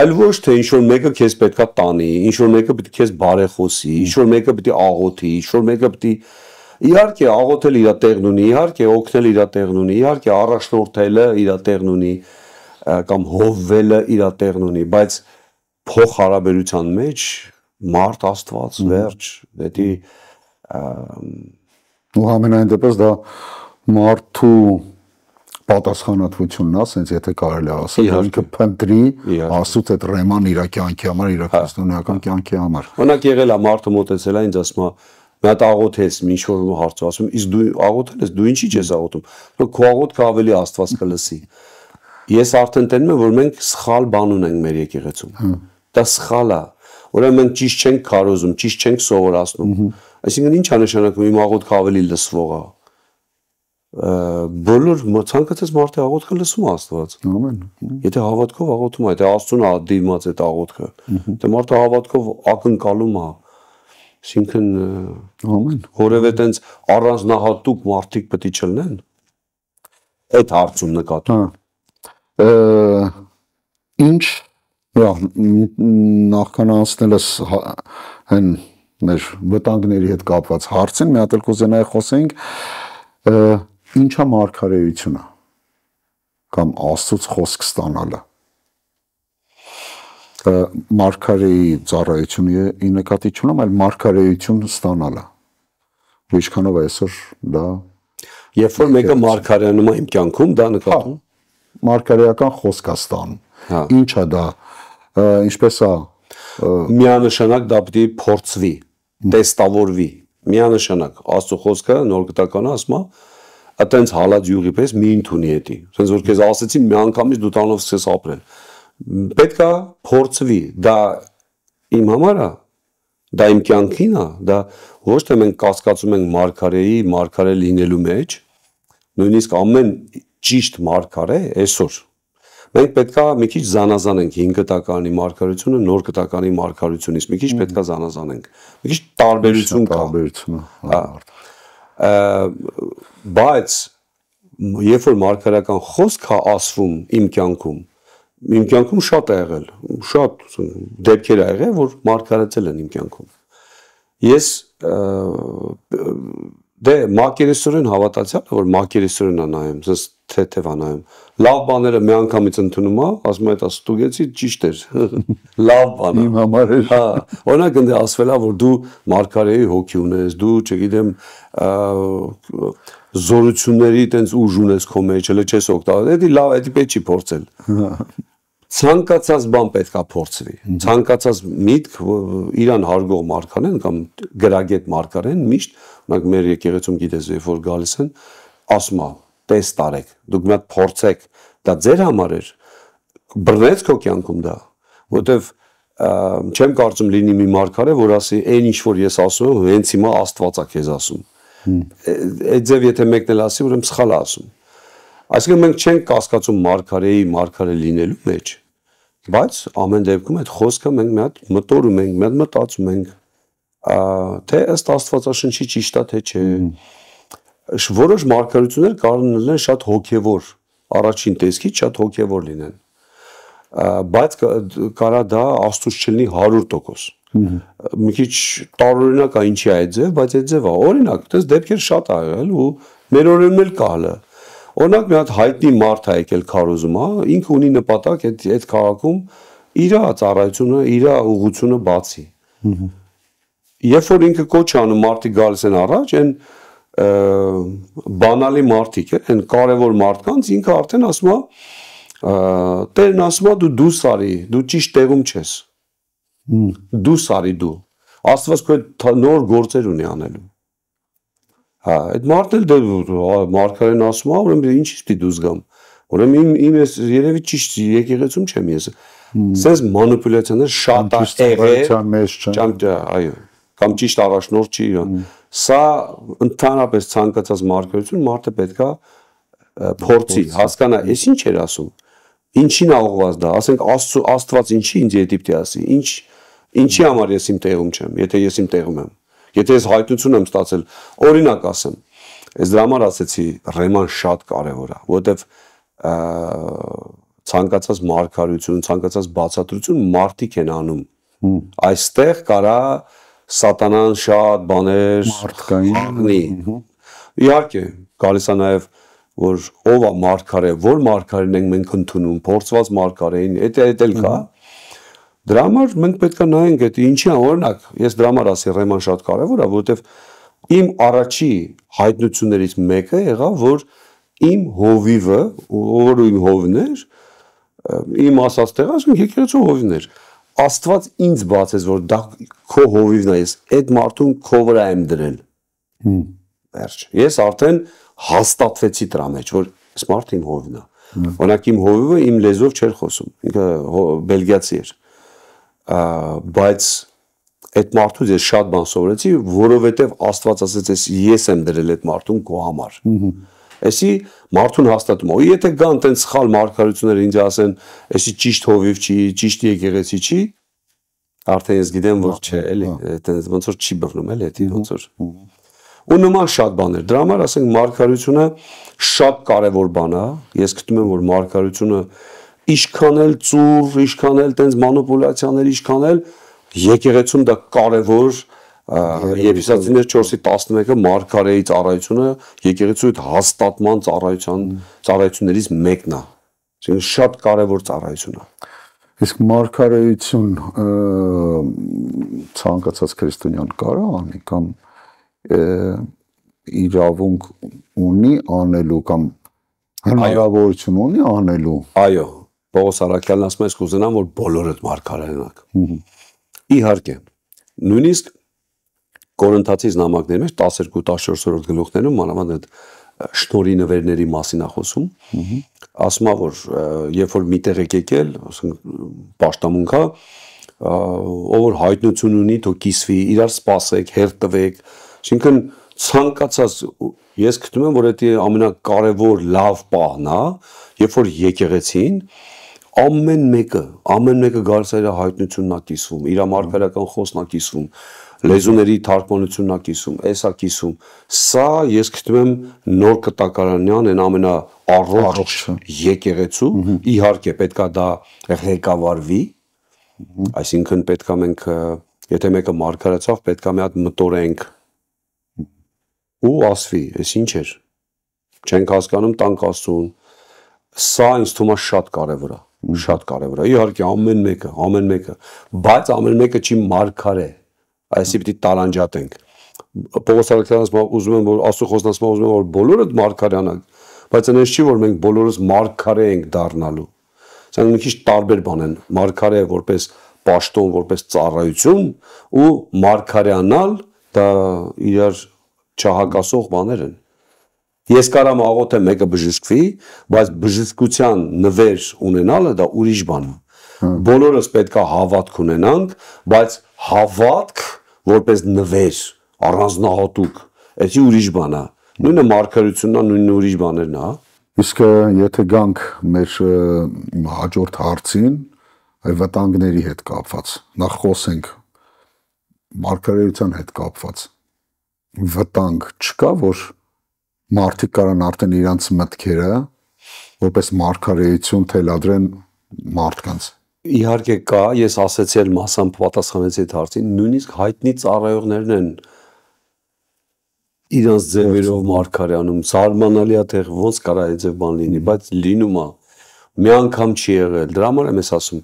այլ ոչ թե ինչ որ մեկը քեզ պետքա տանի, ինչ որ մեկը պետք է քեզ բարեխոսի, ինչ որ մեկը պետք է աղոթի, ինչ որ մեկը պետք է իհարկե աղոթել իր տեղն ունի, իհարկե օգնել իր տեղն ունի, իհարկե առաջնորդելը իր տեղն ունի կամ հովվելը իր տեղն ունի, բայց փոխհարաբերության մեջ մարդ Աստված վերջ, դա ու ամենայն դեպս դա մարդու պատասխանատվությունն է, ասենց եթե կարելի ասել, ինքը փնտրի Աստծուց այդ ռեման իր կյանքի համար, իր քրիստոնեական կյանքի համար։ Օրինակ եղել է մարդը մոտեցել է ինձ ասում է մի հատ աղոթես, ինչ որ հարց ասում, իսկ դու աղոթել ես, դու ինչի՞ ես աղոթում։ Քո աղոթքը ավելի Աստված կլսի։ Ես արդեն տենում եմ, որ մենք սխալ բան ունենք մեր եկեղեցում։ Դա սխալ է։ Ուրեմն մենք ճիշտ չենք քարոզում, ճիշտ չենք սովորացնում։ Այսինքն ի՞նչ է նշանակում իմ աղոթքը ավելի լսվող է։ Բոլոր ցանկացած մարդը աղոթքը լսում է Աստված։ Ամեն։ Եթե հավատքով աղոթում է, եթե Աստծուն է դիմաց այդ աղոթքը, դե մարդը հավատքով ակնկալում է։ Այսինքն ամեն։ Որևէ տենց առանձնահատուկ մարդիկ պետք է չլինեն։ Այդ հարցում նկատում։ Ինչ նախքան անցնելս հեն մեր վտանգների հետ կապված հարցին, մի հատ էլ կուզենայի խոսենք, ինչա մարգարեությունը կամ Աստծուց խոսք ստանալը։ Մարգարեի ծառայությունը նկատի չունեմ, այլ մարգարեություն ստանալը։ Ինչքանով է այսօր դա։ Երբ որ մեկը մարգարեանում է իմ կյանքում, դա նկատում։ Մարգարեական խոսք է ստանում։ Ինչ է դա, ինչպես է։ Միանշանակ դա պետք է փորձվի, տեստավորվի։ Միանշանակ Աստծո խոսքը նոր գտականը ասում է, այտենց հալած յուղի պես մի ընդունի էտի։ Ասենց որ քեզ ասեցին մի անգամից դու տանով սկսես ապրել։ Պետք է փորձվի, դա իմ համար է, դա իմ կյանքին է, դա ոչ թե մենք կասկածում ենք մարգարե լինելու մեջ, նույնիսկ ամեն ճիշտ մարգարե այսօր մենք պետքա մի քիչ զանազանենք 5 գտականի մարգարությունը նոր գտականի մարգարությունից, մի քիչ պետքա զանազանենք, մի քիչ տարբերություն կա։ Բայց երբ որ մարգարեական խոսք է ասվում իմ կյանքում շատ է եղել, շատ դեպքեր ա եղել, որ մարգարեցել են իմ կյանքում։ Ես դե մակերեսորեն հավատացյալ, որ մակերեսորեն է նայում, զս թեթև է նայում։ Լավ բաները մի անգամից ընդունում է, ասում է դա ստուգեցի ճիշտ էր։ Լավ բան է։ Իմ համար էր։ Հա, օրինակ ընդ ասվել է, որ դու մարգարեի հոգի ունես, դու, չգիտեմ, զորությունների տենց ուժ ունես քո մեջ, հələ չես օգտագործել։ Դա լավ, դա պետք չի փորձել։ Ցանկացած բան պետք է փորձվի։ Ցանկացած միտք իրան հարգող մարգարեն կամ գրագետ մարգարեն միշտ, օրինակ մեր եկեղեցում գիտես, երբ որ գալիս են, ասում է, տեստ արեք, դուք մի հատ փորձեք, դա ձեր համար էր, բռնեց քո կյանքում դա, որովհետև չեմ կարծում լինի մի մարգարե, որ ասի, այն ինչ որ ես ասում եմ, հենց հիմա Աստված է քեզ ասում։ Այդ ձև եթե մեկն էլ ասի, ուրեմն սխալ է ասում։ Այսինքն մենք չենք կասկածում մարգարե լինելու մեջ, բայց ամեն դեպքում այդ խոսքը մենք մի հատ մտորում ենք, մի հատ մտածում ենք, թե ըստ Աստվածաշնչի ճիշտ է, թե չէ։ Որոշ մարգարություններ կարող են լինել շատ հոգևոր, առաջին տեսքից շատ հոգևոր լինեն, բայց կարա դա Աստծուց չլինի 100%։ Մի քիչ տարօրինակ է ինչի է այդ ձև, բայց այդ ձև է։ Օրինակ, դες դեպքեր շատ ա եղել ու մեր օրերում էլ կա հələ։ Օրինակ մի հատ հայտնի մարդ է եկել քարոզում, ինքը ունի նպատակ այդ քաղաքում իր ծառայությունը, իր ուղղությունը բացի։ Երբ որ ինքը կոչ անում մարդիկ գալիս են առաջ, այն բանալի մարդիկ են, այն կարևոր մարդկանց, ինքը արդեն ասում է, Տերն ասում է դու դուրս արի, դու ճիշտ տեղում չես։ Դուրս արի դու։ Աստված քո նոր գործեր ունի անելու։ Հա, այդ մարդն էլ մարգարեն ասում է, ուրեմն ինչի՞ պիտի դուրս գամ։ Ուրեմն իմ երևի ճիշտ եկեղեցում չեմ ես։ Սենց մանիպուլյացիաներ շատ եղել, այո, կամ ճիշտ առաջնորդ չի։ Սա ընդհանրապես ցանկացած մարգարեություն մարդը պետքա փորձի, հասկանա, ես ինչ էր ասում։ Ինչին աղոված դա, ասենք Աստված ինչի ինձ եթե պիտի ասի, ինչի համար ես իմ տեղում չեմ, եթե ես իմ տեղում եմ, եթե ես հայտնություն եմ ստացել, օրինակ ասեմ, Այս դրա համար ասեցի ռեման շատ կարևոր է, որովհետև ցանկացած մարգարություն, ցանկացած բացատրություն մարդիկ են անում։ Այստեղ կարա սատանան շատ բաներ խաղնի։ Իհարկե, գալիս է նաև որ ով է մարգարե, որ մարգարեն ենք մենք ընդունում, փորձված մարգարեին, այդ էլ կա։ Դրա համար մենք պետք է նայենք այդ ինչի օրինակ, ես դրա համար ասի ռեման շատ կարևոր է, որովհետև իմ առաջի հայտնություններից մեկը եղավ, որ իմ հովիվը, որ իմ հովն էր, իմ ասած տեղը, ասենք եկեղեցու հովն էր, Աստված ինձ բացեց, որ դա քո հովիվն է, ես այդ մարդուն քո վրա եմ դրել։ Վերջ։ Ես արդեն հաստատվեցի դրա մեջ, որ այս մարդը իմ հովն է։ Օրինակ իմ հովիվը իմ լեզվով չէր խոսում, ինքը բելգիացի էր։ Բայց այդ մարդուց ես շատ բան սովորեցի, որովհետև Աստված ասեց, ես եմ դրել այդ մարդուն քո համար։ Էսի մարդուն հաստատում է։ Եթե կան տենց սխալ մարգարություններ ինձ ասեն, էսի ճիշտ հովիվ չի, ճիշտ եկեղեցի չի, արդեն ես գիտեմ, որ չէ, էլի, այտենց ոնց որ չի բռնում, էլի, էդի ոնց որ։ Ու նման շատ բաներ։ Դրա համար ասենք մարգարությունը շատ կարևոր բան է։ Ես գտնում եմ, որ մարգարությունը ինչքան էլ ծուռ, ինչքան էլ տենց մանիպուլյացիաներ, ինչքան էլ եկեղեցում դա կարևոր Եփեսացիներ 4:11-ը մարգարեի ծառայությունը եկեղեցու հետ հաստատման ծառայություններից մեկն է։ Այսինքն շատ կարևոր ծառայություն է։ Իսկ մարգարեություն ցանկացած քրիստոնյան կարա անի կամ իրավունք ունի անելու կամ հնարավորություն ունի անելու։ Այո, Պողոս Արաքյալն ասում է, կուզենամ, որ բոլորդ մարգարեանաք։ Իհարկե, նույնիսկ Կորինթացիս նամակների մեջ 12-14-րդ գլուխներում մանավանդ այդ շնորհի նվերների մասին է խոսում, ասում է, որ երբ որ միտեղ եք եկել, ասենք պաշտամունք է, ով որ հայտնություն ունի, թող կիսվի, իրար սպասեք, հերթ տվեք, այսինքն ցանկացած ես գտնում եմ, որ դա ամենակարևոր լավ պահն է, երբ որ եկեղեցին ամեն մեկը գալիս է իր հայտնությունն է կիսվում, իր մարգարեական խոսքն է կիսվում, լեզուների թարգմանությունն է կիսում, էս է կիսում։ Սա ես գտնում եմ նոր կտակարանյան այն ամենաառողջ եկեղեցու, իհարկե պետքա դա ղեկավարվի, այսինքն պետքա մենք եթե մեկը մարգարեցավ, պետքա մի հատ մտորենք ու ասվի, այս ինչ էր։ Չենք հասկանում, տանք Աստծուն։ Սա ինձ թվում է շատ կարևոր է, շատ կարևոր է։ Իհարկե ամեն մեկը, բայց ամեն մեկը չի մարգարե։ Այսի պիտի տարանջատենք։ Պողոս Արաքյալը ուզում եմ, որ Աստծո խոսքն ասում է, ուզում եմ, որ բոլորդ մարգարեանանք, բայց այնպես չի, որ մենք բոլորս մարգարե ենք դառնալու։ Սա մի քիչ տարբեր բան են։ Մարգարե որպես պաշտոն, որպես ծառայություն ու մարգարեանալ դա իրար չհակասող բաներ են։ Ես կարամ աղոթեմ մեկը բժշկվի, բայց բժշկության նվեր ունենալը դա ուրիշ բան է։ Բոլորս պետքա հավատք ունենանք, բայց հավատք որպես նվեր, առանձնահատուկ, դա ուրիշ բան է։ Նույնը մարգարությունն է, նույնը ուրիշ բաներն է։ Իսկ եթե գանք մեր հաջորդ հարցին, վտանգների հետ կապված, նախ խոսենք մարգարեության հետ կապված, վտանգ չկա, որ մարդիկ կարան արդեն իրանց մտքերը որպես մարգարեություն թելադրեն մարդկանց։ Իհարկե կա, ես ասեցի էլ մասամբ պատասխանեցի այդ հարցին, նույնիսկ հայտնի ծառայողներն են իրանց ձևերով մարգարեանում, զարմանալի է թե ոնց կարա այդ ձև բան լինի, բայց լինում է, մի անգամ չի եղել, դրա համար եմ ես ասում,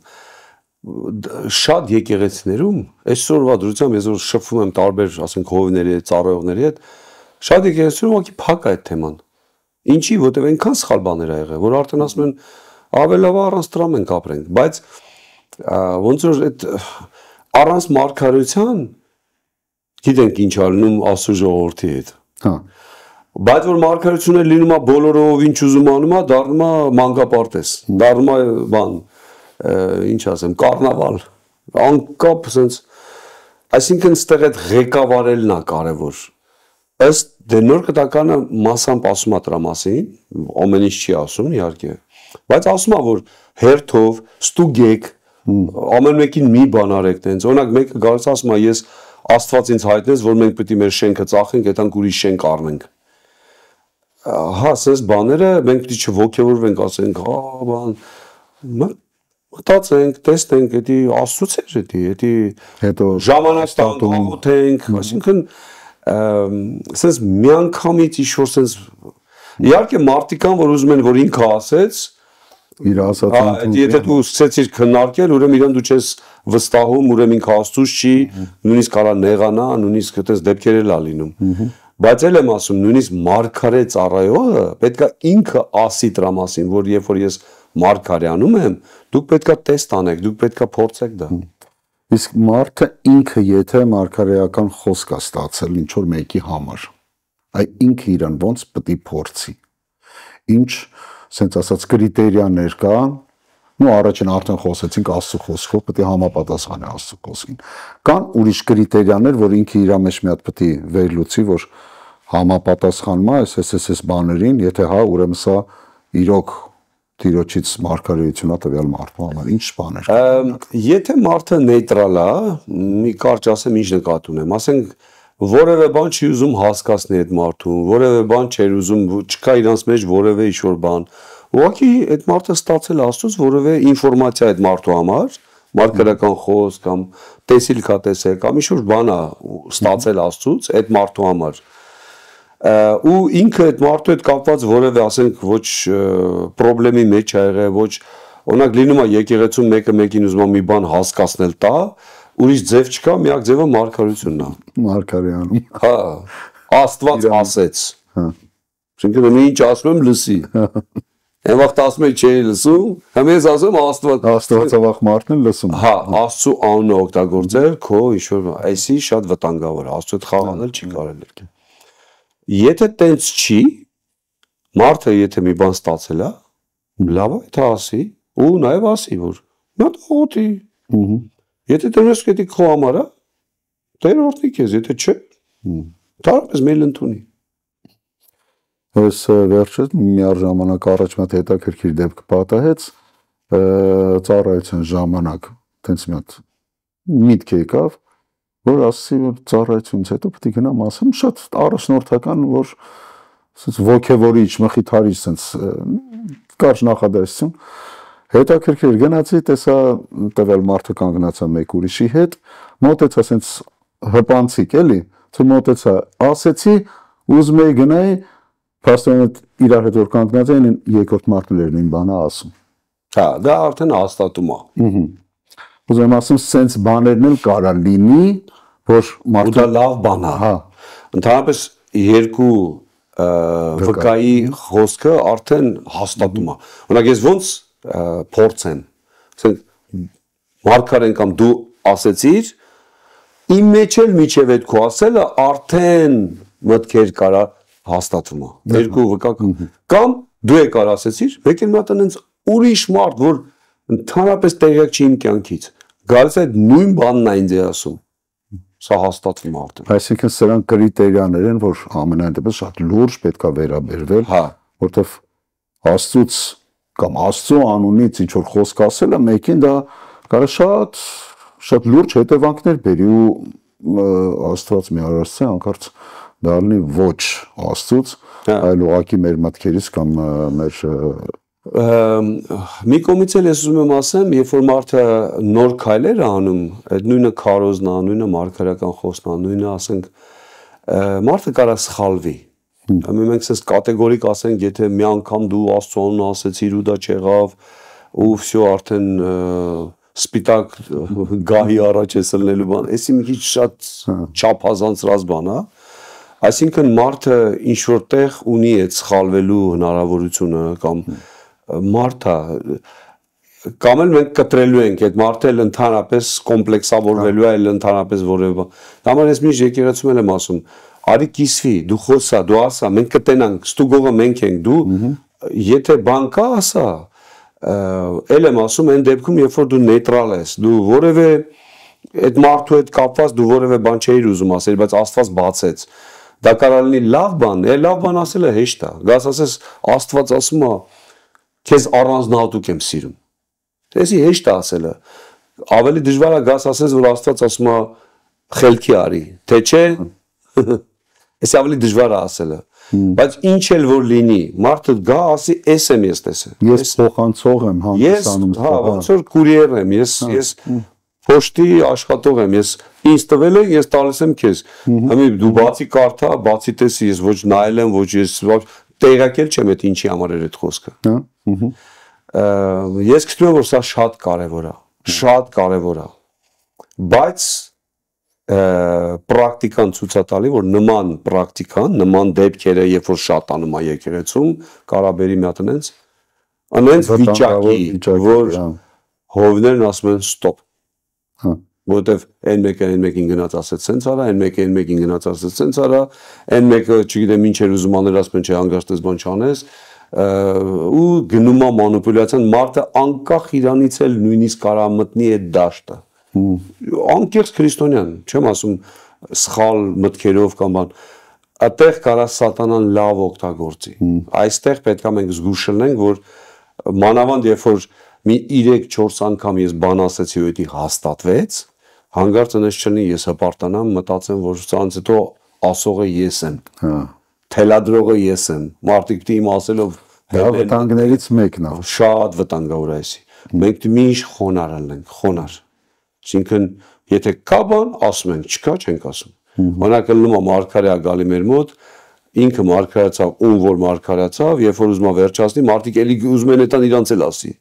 շատ եկեղեցիներում, այսօրվա դրությամբ ես որ շփվում եմ տարբեր, ասենք հովիվների հետ, ծառայողների հետ, շատ եկեղեցիներում ուղղակի փակ է այդ թեման։ Ինչի, որտեղ այնքան սխալ բաներ ա եղել, որ արդեն ասում են ավելավա առանց դրա մենք ապրենք, բայց ոնց որ այդ առանց մարգարեության գիտենք ինչ ա լինում Աստծո ժողովրդի հետ։ Բայց որ մարգարեությունը լինում է բոլորով ինչ ուզում անում է, դառնում է մանկապարտեզ, դառնում է բան, ինչ ասեմ, կառնավալ, անկապ sense, այսինքն ստեղ այդ ղեկավարելն է կարևոր։ Ըստ նոր կտականը մասամբ ասում է դրա մասին, ամեն ինչ չի ասում իհարկե, բայց ասում է որ հերթով, ստուգեք, ամեն մեկին մի բան արեք տենց, օրինակ մեկը գալիս ասում է ես Աստված ինձ հայտնեց, որ մենք պետք է մեր շենքը ծախենք, այդանք ուրիշ շենք առնենք։ հա, ասես բաները մենք պիտի չոգևորվենք, ասենք, հա, բան, մտածենք, տեսնենք, էդի Աստծուց էր էդի, հետո ժամանակ տանք, այսինքն ասես միանգամից ինչ-որ sense իհարկե մարդիկ կան, որ ուզում են, որ ինքը ասեց, իր ասածը, եթե դու սկսեցիր քննարկել, ուրեմն իրեն դու չես վստահում, ուրեմն ինքը Աստծուց չի, նույնիսկ կարա նեղանա, նույնիսկ այդպես դեպքեր էլ ա լինում։ Բայց էլ եմ ասում, նույնիսկ մարգարե ծառայողը պետքա ինքը ասի դրա մասին, որ երբ որ ես մարգարեանում եմ, դուք պետքա տեստ անեք, դուք պետքա փորձեք դա։ Իսկ մարդը ինքը եթե մարգարեական խոսք է ստացել ինչ որ մեկի համար, այ ինքը իրան ոնց պետք է փորձի։ Ինչ, ասենց ասած կրիտերիաներ կան, նո առաջին արդեն խոսեցինք Աստծո խոսքով, պետք է համապատասխանի Աստծո խոսքին։ Կան ուրիշ կրիտերիաներ, որ ինքը իր մեջ մի հատ պետք է վերլուծի, որ համապատասխանում է այս բաներին, եթե հա, ուրեմն սա իրոք Տիրոջից մարգարեություն է տվյալ մարդու համար, ինչ բաներ։ Եթե մարդը նեյտրալ է, մի կարճ ասեմ ինչ նկատի ունեմ, ասենք որևէ բան չի ուզում հասկացնել այդ մարդուն, որևէ բան չէր ուզում, չկա իրանց մեջ որևէ ինչ-որ բան։ Ուղղակի այդ մարդը ստացել Աստծուց որևէ ինֆորմացիա այդ մարդու համար, մարգարեական խոսք կամ տեսիլք է տեսել կամ ինչ-որ բան է ստացել Աստծուց այդ մարդու համար։ Ու ինքը այդ մարդու հետ կապված որևէ ասենք ոչ խնդրի մեջ ա եղել, ոչ օրինակ լինում է եկեղեցում մեկը մեկին ուզում է մի բան հասկացնել տա, ուրիշ ձև չկա, միակ ձևը մարգարեությունն է։ Մարգարեանում։ Հա, Աստված ասեց։ Հա։ Այսինքն ինչ ասում եմ լսի։ Այն վաղ ասում եք չէի լսում, հիմա ես ասում Աստվածավախ մարդն էլ լսում։ Հա, Աստծո անունը օգտագործել քո ինչ-որ, այսի շատ վտանգավոր է, Աստծո հետ խաղանել չի կարելի։ Եթե տենց չի, մարդը եթե մի բան ստացել է, լավ է դա ասի, ու նաև ասի, որ նա դողոտի։ Եթե դրես կետի քո համար է, դեր օրտնի քեզ, եթե չէ, դարապես մեյլ ընդունի։ Ես վերջերս միառժամանակ առաջ մատ հետաքրքիր դեպք պատահեց, ծառայության ժամանակ, տենց մի հատ միտք եկավ, որ ասի, որ ծառայությունից հետո պետք է գնամ ասեմ, շատ առաջնորդական, որ ոգևորիչ, մխիթարիչ, սենց կարճ նախադասություն, հետաքրքիր գնացի, տեսա տվյալ մարդը կանգնացա մեկ ուրիշի հետ, մոտեցա սենց հպանցիկ էլի, մոտեցա, ասեցի, ուզում էի գնայի, փաստորեն իրար հետ որ կանգնած էին երկրորդ մարդն էր նույն բանը ասում։ Հա, դա արդեն հաստատում է։ Ուզում եմ ասում, սենց բաներն էլ կարա լինի, որ մարդը լավ բան է։ Հա։ Ընդհանրապես երկու վկայի խոսքը արդեն հաստատում է։ Օրինակ ես ոնց փորձեմ, ասենք մարգարեն կամ դու ասեցիր, իմ մեջ էլ միջև այդ քո ասելը արդեն մտքեր կարա հաստատվում է։ Երկու վկա կամ դու եկար ասեցիր, մեկ էլ մատ այնց ուրիշ մարդ, որ ընդհանրապես տեղյակ չի իմ կյանքից։ Գալիս է նույն բանն է ինձ ասում։ Սա հաստատվում է արդեն։ Այսինքն սրանք կրիտերիաներ են, որ ամենայն դեպս շատ լուրջ պետք է վերաբերվել, հա, որտեվ Աստծուց կամ Աստծո անունից ինչ որ խոսք ասելը մեկին դա կարա շատ լուրջ հետևանքներ բերի ու Աստված մի արարծե անկարծ դառնի ոչ Աստծուց, այլ ուղղակի մեր մտքերից կամ մեր մի կողմից էլ ես ուզում եմ ասեմ, երբ որ մարդը նոր քայլեր է անում, այդ նույնը քարոզն է, նույնը մարգարեական խոսքն է, նույնը ասենք մարդը կարա սխալվի։ Մենք ասես կատեգորիկ ասենք, եթե մի անգամ դու Աստծո անունը ասեցիր ու դա չեղավ, ու վсё արդեն սպիտակ գահի առաջ ես ելնելու բան, էսի մի քիչ շատ չափազանցրած բան է։ Այսինքն մարդը ինչ որտեղ ունի այդ սխալվելու հնարավորությունը կամ մարդը կամ էլ մենք կտրելու ենք այդ մարդը էլ ընդհանրապես կոմպլեքսավորվելու է, էլ ընդհանրապես որևէ բան։ Դա համար ես միշտ եկեղեցում եմ ասում, արի կիսվի, դու խոսա, դու ասա, մենք կտենանք, ստուգողը մենք ենք, դու եթե բան կա, ասա, էլ եմ ասում այն դեպքում, երբ որ դու նեյտրալ ես, դու որևէ այդ մարդու հետ կապված դու որևէ բան չէիր ուզում ասել, բայց Աստված բացեց։ Դա կարող լինի լավ բան, լավ բան ասելը հեշտ է։ Գաս ասես Աստված ասում է, քեզ առանձնահատուկ եմ սիրում։ Դեսի հեշտ է ասելը։ Ավելի դժվար է գաս ասես, որ Աստված ասում է խելքի արի, թե չէ։ Էսի ավելի դժվար է ասելը։ Բայց ինչ էլ որ լինի, մարդը գա ասի, էս եմ ես տեսել։ Ես փոխանցող եմ հանդիսանում։ Ես, հա, ոնց որ կուրիեր եմ, ես փոստի աշխատող եմ, ես ինձ տվել են, ես տալիս եմ քեզ։ Հիմա դու բացի կարդա, բացի տեսի, ես ոչ նայել եմ, ոչ ես տեղակել չեմ այդ ինչի համար էր այդ խոսքը։ Ես գիտեմ որ սա շատ կարևոր է, շատ կարևոր է։ Բայց պրակտիկան ցույց է տալի, որ նման պրակտիկան, նման դեպքերը, երբ որ շատանում է եկեղեցում, կարաբերի մի հատ անենց վիճակի, որ հովներն ասում են ստոպ։ Որտեվ այն մեկը այն մեկին գնաց ասեց սենց արա, այն մեկը այն մեկին գնաց ասեց սենց արա, այն մեկը չգիտեմ ինչ էր ուզում անել, ասում են չէ հանգստես բան չանես, ու գնում է մանիպուլյացիան, մարդը անկախ իրանից էլ նույնիսկ կարա մտնի այդ դաշտը։ Անկեղծ քրիստոնյան, չեմ ասում սխալ մտքերով կամ բան, այդտեղ կարա սատանան լավ օգտագործի։ Այստեղ պետք է մենք զգուշ լինենք, որ մանավանդ երբ որ մի 3-4 անգամ ես բան ասեցի ու դա հաստատվեց, հանգարց այնպես չլինի ես հպարտանամ, մտածեմ, որ սրանց հետո ասողը ես եմ։ Թելադրողը ես եմ։ Մարդիկ դիմ ասելով վտանգներից մեկն է։ Շատ վտանգավոր է էսի։ Մենք միշտ խոնարհ լինենք, խոնարհ։ Այսինքն, եթե կա բան, ասում ենք, չկա, չենք ասում։ Օրինակ ելնում է մարգարեա գալի մեր մոտ, ինքը մարգարացավ, ում որ մարգարացավ, երբ որ ուզում է վերջացնի, մարդիկ էլի ուզում են այդան իրանց էլ ասի։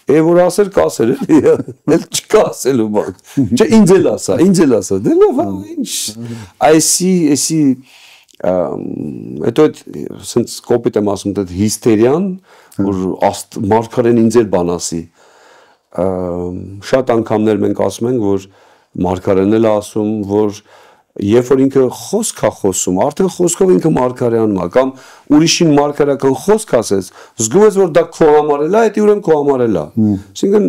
Որ ասեր կասեր էլի, էլ չկա ասելու բան։ Չէ, ինձ էլ ասա, դե լավ, ինչ։ Այսի հետո սենց կոպիտ եմ ասում, այդ հիստերիան, որ մարգարեն ինձ էլ բան ասի։ Շատ անգամներ մենք ասում ենք, որ մարգարեն էլ ասում, որ երբ որ ինքը խոսք է խոսում, արդեն խոսքով ինքը մարգարեանում է, կամ ուրիշին մարգարեական խոսք ասես, զգում ես, որ դա քո համար է, դա ուրեմն քո համար է։ Այսինքն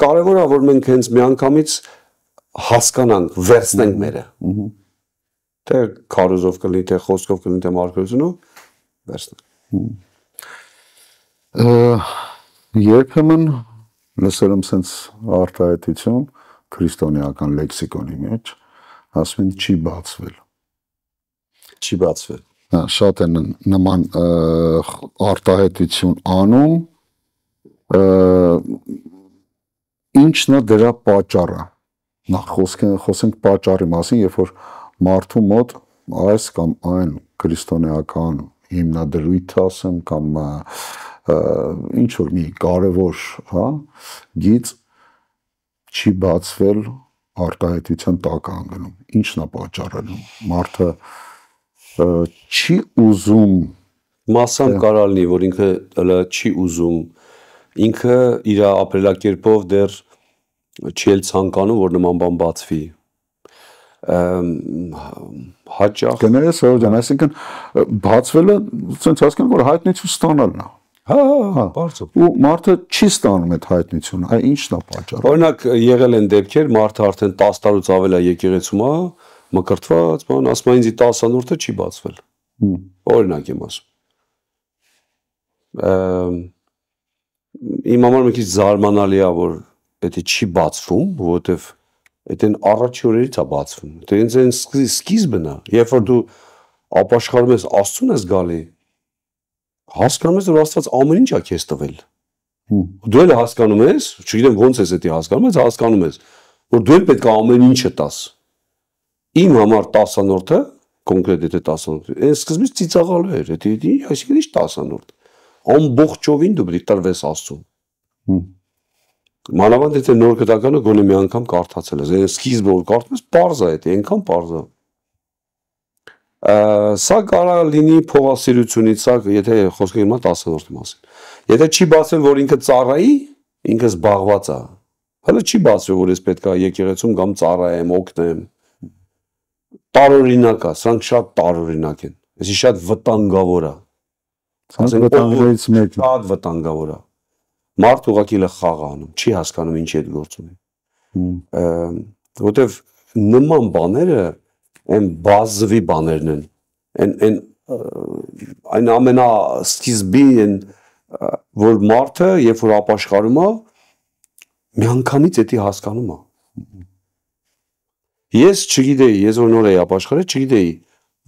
կարևոր է, որ մենք հենց միանգամից հասկանանք, վերցնենք մերը։ Թե քարոզով կլինի, թե խոսքով կլինի, թե մարգարեությունով, վերցնենք։ Երբեմն լսել եմ սենց արտահայտություն քրիստոնեական լեքսիկոնի մեջ, ասում են չի բացվել։ Չի բացվել։ Շատ են նման արտահայտություն անում, ինչն է դրա պատճառը։ Նախ խոսենք պատճառի մասին, երբ որ մարդու մոտ այս կամ այն քրիստոնեական հիմնադրույթ ասեմ կամ ինչ որ մի կարևոր, հա, գիծ չի բացվել արտահայտության տակ անգնում։ Ինչն է պատճառը։ Մարդը չի ուզում մասամբ կարա լինի, որ ինքը չի ուզում, ինքը իր ապրելակերպով դեռ չի էլ ցանկանում, որ նման բան բացվի։ Հաճախ կներես ջան, այսինքն բացվելը ցենց հասկանում որ հայտնիություն ստանալն է։ Հա, բարձր։ Ու մարդը չի ստանում այդ հայտնությունը, այ ինչն է պատճառը։ Օրինակ եղել են դեպքեր, մարդը արդեն 10 տարուց ավել է եկեղեցում է, մկրտված, բան, ասում է ինձ 10-րդը չի բացվել։ Օրինակ եմ ասում։ Իմ համար մի քիչ զարմանալի է, որ դա չի բացվում, որովհետև դա առաջի օրերից է բացվում։ Դա ինձ սկիզբն է, երբ որ դու ապաշխարում ես Աստծուն ես գալի, հասկանում ես, որ Աստված ամեն ինչ է քեզ տվել։ Դու էլ հասկանում ես, չգիտեմ ոնց ես դա հասկանում ես, հասկանում ես, որ դու էլ պետք է ամեն ինչը տաս։ Իմ համար 10-րդը, կոնկրետ եթե 10-րդը, այն սկզբից ծիծաղալու էր, այսինքն ինչ 10-րդ։ Ամբողջովին դու պետք է տրվես Աստծուն։ Մանավանդ եթե նոր գտականը գոնե մի անգամ կարդացել ես, այն սկիզբը որ կարդում ես, պարզ է դա, այնքան պարզ է։ Սա կարա լինի փողասիրությունից, սա եթե խոսքը հիմա 10-րդի մասին։ Եթե չի բացվել, որ ինքը ծառայի, ինքը զբաղված է։ Հələ չի բացվել, որ ես պետք է եկեղեցում կամ ծառայեմ, օգնեմ։ Տարօրինակ է, սրանք շատ տարօրինակ են։ Այսի շատ վտանգավոր է։ Վտանգներից մեկն է։ Շատ վտանգավոր է։ Մարդ ուղղակի խաղ անում, չի հասկանում ինչի հետ գործ ունի։ Որտեվ նման բաները այն բազովի բաներն են, այն ամենասկիզբի են, որ մարդը, երբ որ ապաշխարում է, միանգամից դա հասկանում է։ Ես չգիտեի, ես որ նոր էի ապաշխարել, չգիտեի,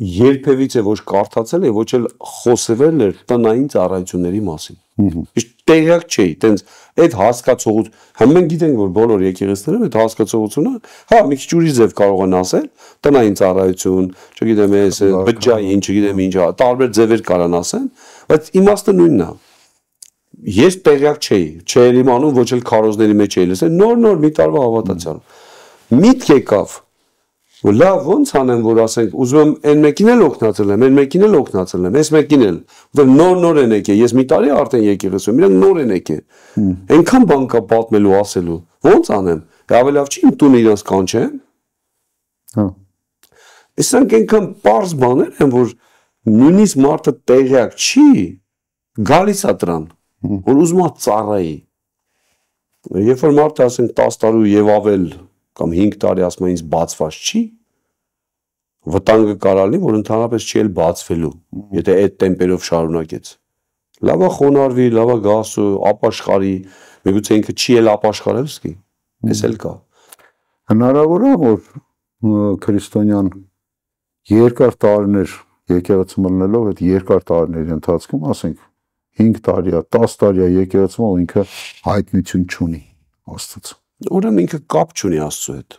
երբևիցե ոչ կարդացել է, ոչ էլ խոսվել էր տնային ծառայությունների մասին։ Իսկ տեղյակ չէի, տենց այդ հասկացողություն, համ մենք գիտենք, որ բոլոր եկեղեցիներում այդ հասկացողությունը, հա, մի քիչ ուրիշ ձև կարող են ասել, տնային ծառայություն, չգիտեմ, այս բջջային, չգիտեմ ինչ, տարբեր ձևեր կարան ասեն, բայց իմաստը նույնն է։ Ես տեղյակ չէի իմանում, ոչ էլ քարոզների մեջ էի լսել, նոր մի տարվա հավատացյալ։ Միտք եկավ, որ լավ ոնց անեմ, որ ասենք, ուզում եմ այն մեկին էլ օգնացել եմ, այն մեկին էլ օգնացել եմ, այս մեկին էլ, որտեղ նոր են եկել, ես մի տարի արդեն եկեղեցում, իրանք նոր են եկել։ Այնքան բան կա պատմելու, ասելու, ոնց անեմ, ավելի լավ չի իմ տունը իրանց կանչեմ։ Հա։ Իսկ այնքան պարզ բաներ են, որ նույնիսկ մարդը տեղյակ չի, գալիս է դրան, որ ուզում է ծառայի։ Երբ որ մարդը ասենք 10 տարի եւ ավել կամ 5 տարի ասում են ինձ բացված չի, վտանգը կարալնի, որ ընդհանրապես չի էլ բացվելու, եթե այդ տեմպերով շարունակեց։ Լավա խոնարհվի, լավա գասու, ապաշխարի, միգուցե ինքը չի էլ ապաշխարել սկի, էս էլ կա։ Հնարավոր է, որ քրիստոնյան երկար տարիներ եկեղեցում ելնելով, այդ երկար տարիների ընթացքում, ասենք 5 տարի, 10 տարի եկեղեցում ինքը հայտնություն չունի Աստծո։ Ուրեմն ինքը կապ չունի Աստծո հետ։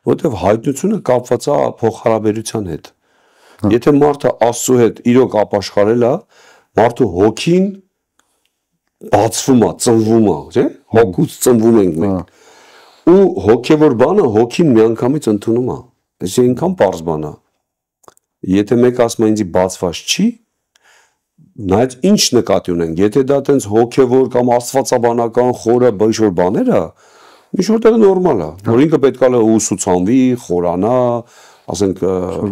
Որտեվ հայտնությունը կապված է փոխհարաբերության հետ։ Եթե մարդը Աստծո հետ իրոք ապաշխարել է, մարդու հոգին բացվում է, ծնվում է, չէ՞։ Հոգուց ծնվում ենք մենք։ Ու հոգևոր բանը հոգին միանգամից ընդունում է։ Այս այնքան պարզ բան է։ Եթե մեկ ասում է ինձ բացված չի, նայած ինչ նկատի ունենք, եթե դա տենց հոգևոր կամ աստվածաբանական խորը ինչ-որ բաներ է, ինչ-որտեղ նորմալ է, որ ինքը պետք է ուսուցանվի, խորանա, ասենք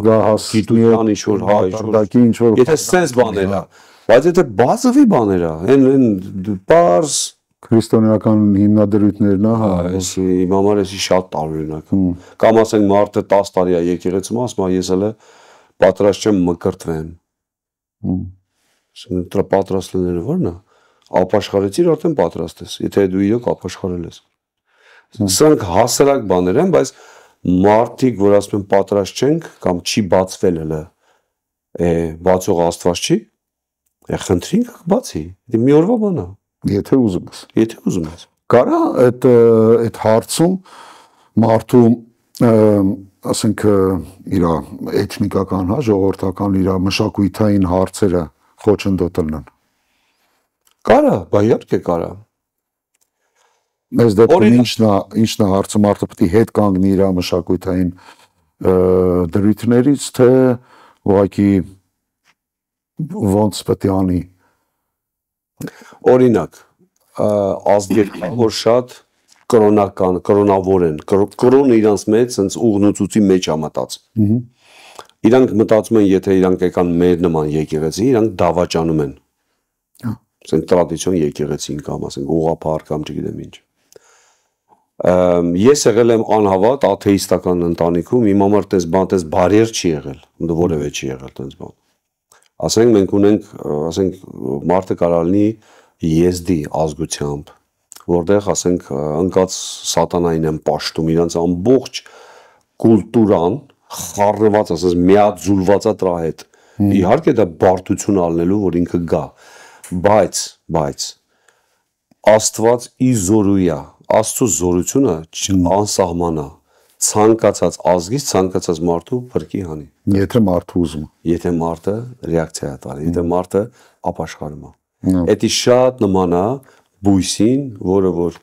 գիտության ինչ-որ, հա, ինչ-որ, եթե սենց բաներ է, բայց եթե բազովի բաներ է, այն պարզ քրիստոնեական հիմնադրույթներն է, հա, այս իմ համար էսի շատ տարօրինակ։ Կամ ասենք մարդը 10 տարի է եկեղեցում, ասում է ես էլ պատրաստ չեմ մկրտվեմ։ Դրա պատրաստ լինելը ո՞րն է։ Ապաշխարեցիր, արդեն պատրաստ ես, եթե դու իրոք ապաշխարել ես։ Սրանք հասարակ բաներ են, բայց մարդիկ, որ ասում են պատրաստ չենք կամ չի բացվել հələ, բացող Աստված չի, խնդրինք բացի, դա մի օրվա բան է։ Եթե ուզում ես։ Եթե ուզում ես։ Կարա այդ հարցում մարդու ասենք իր էթնիկական, հա, ժողովրդական իր մշակութային հարցերը խոչընդոտելն։ Կարա, բա իհարկե կարա։ Մեզ դեպքում ինչն է հարցը, մարդը պետք է հետ կանգնի իր մշակութային դրույթներից, թե ուղղակի ոնց պետք է անի։ Օրինակ, ազգեր կան, որ շատ կրոնավոր են, կրոնը իրանց մեջ սենց ուղնուցուցի մեջ է մտածում։ Իրանք մտածում են, եթե իրանք եկան մեր նման եկեղեցի, իրանք դավաճանում են։ Ասենք տրադիցիոն եկեղեցին կամ ասենք ուղղափառ կամ չգիտեմ ինչ։ Ես եղել եմ անհավատ աթեիստական ընտանիքում, իմ համար տես բան, տես բարիեր չի եղել, որևէ չի եղել տես բան։ Ասենք մենք ունենք, ասենք մարդը կարող լինի եզդի ազգությամբ, որտեղ ասենք ընկած սատանային են պաշտում, իրանց ամբողջ կուլտուրան խառնված, ասես միաձուլված է դրա հետ։ Իհարկե դա բարդություն ալնելու, որ ինքը գա, բայց Աստված ի զորույա, Աստծո զորությունը անսահման է, ցանկացած ազգից ցանկացած մարդու փրկի հանի։ Եթե մարդը ուզում է։ Եթե մարդը ռեակցիա տալի, եթե մարդը ապաշխարում է։ Էդի շատ նման է բույսին, որը որ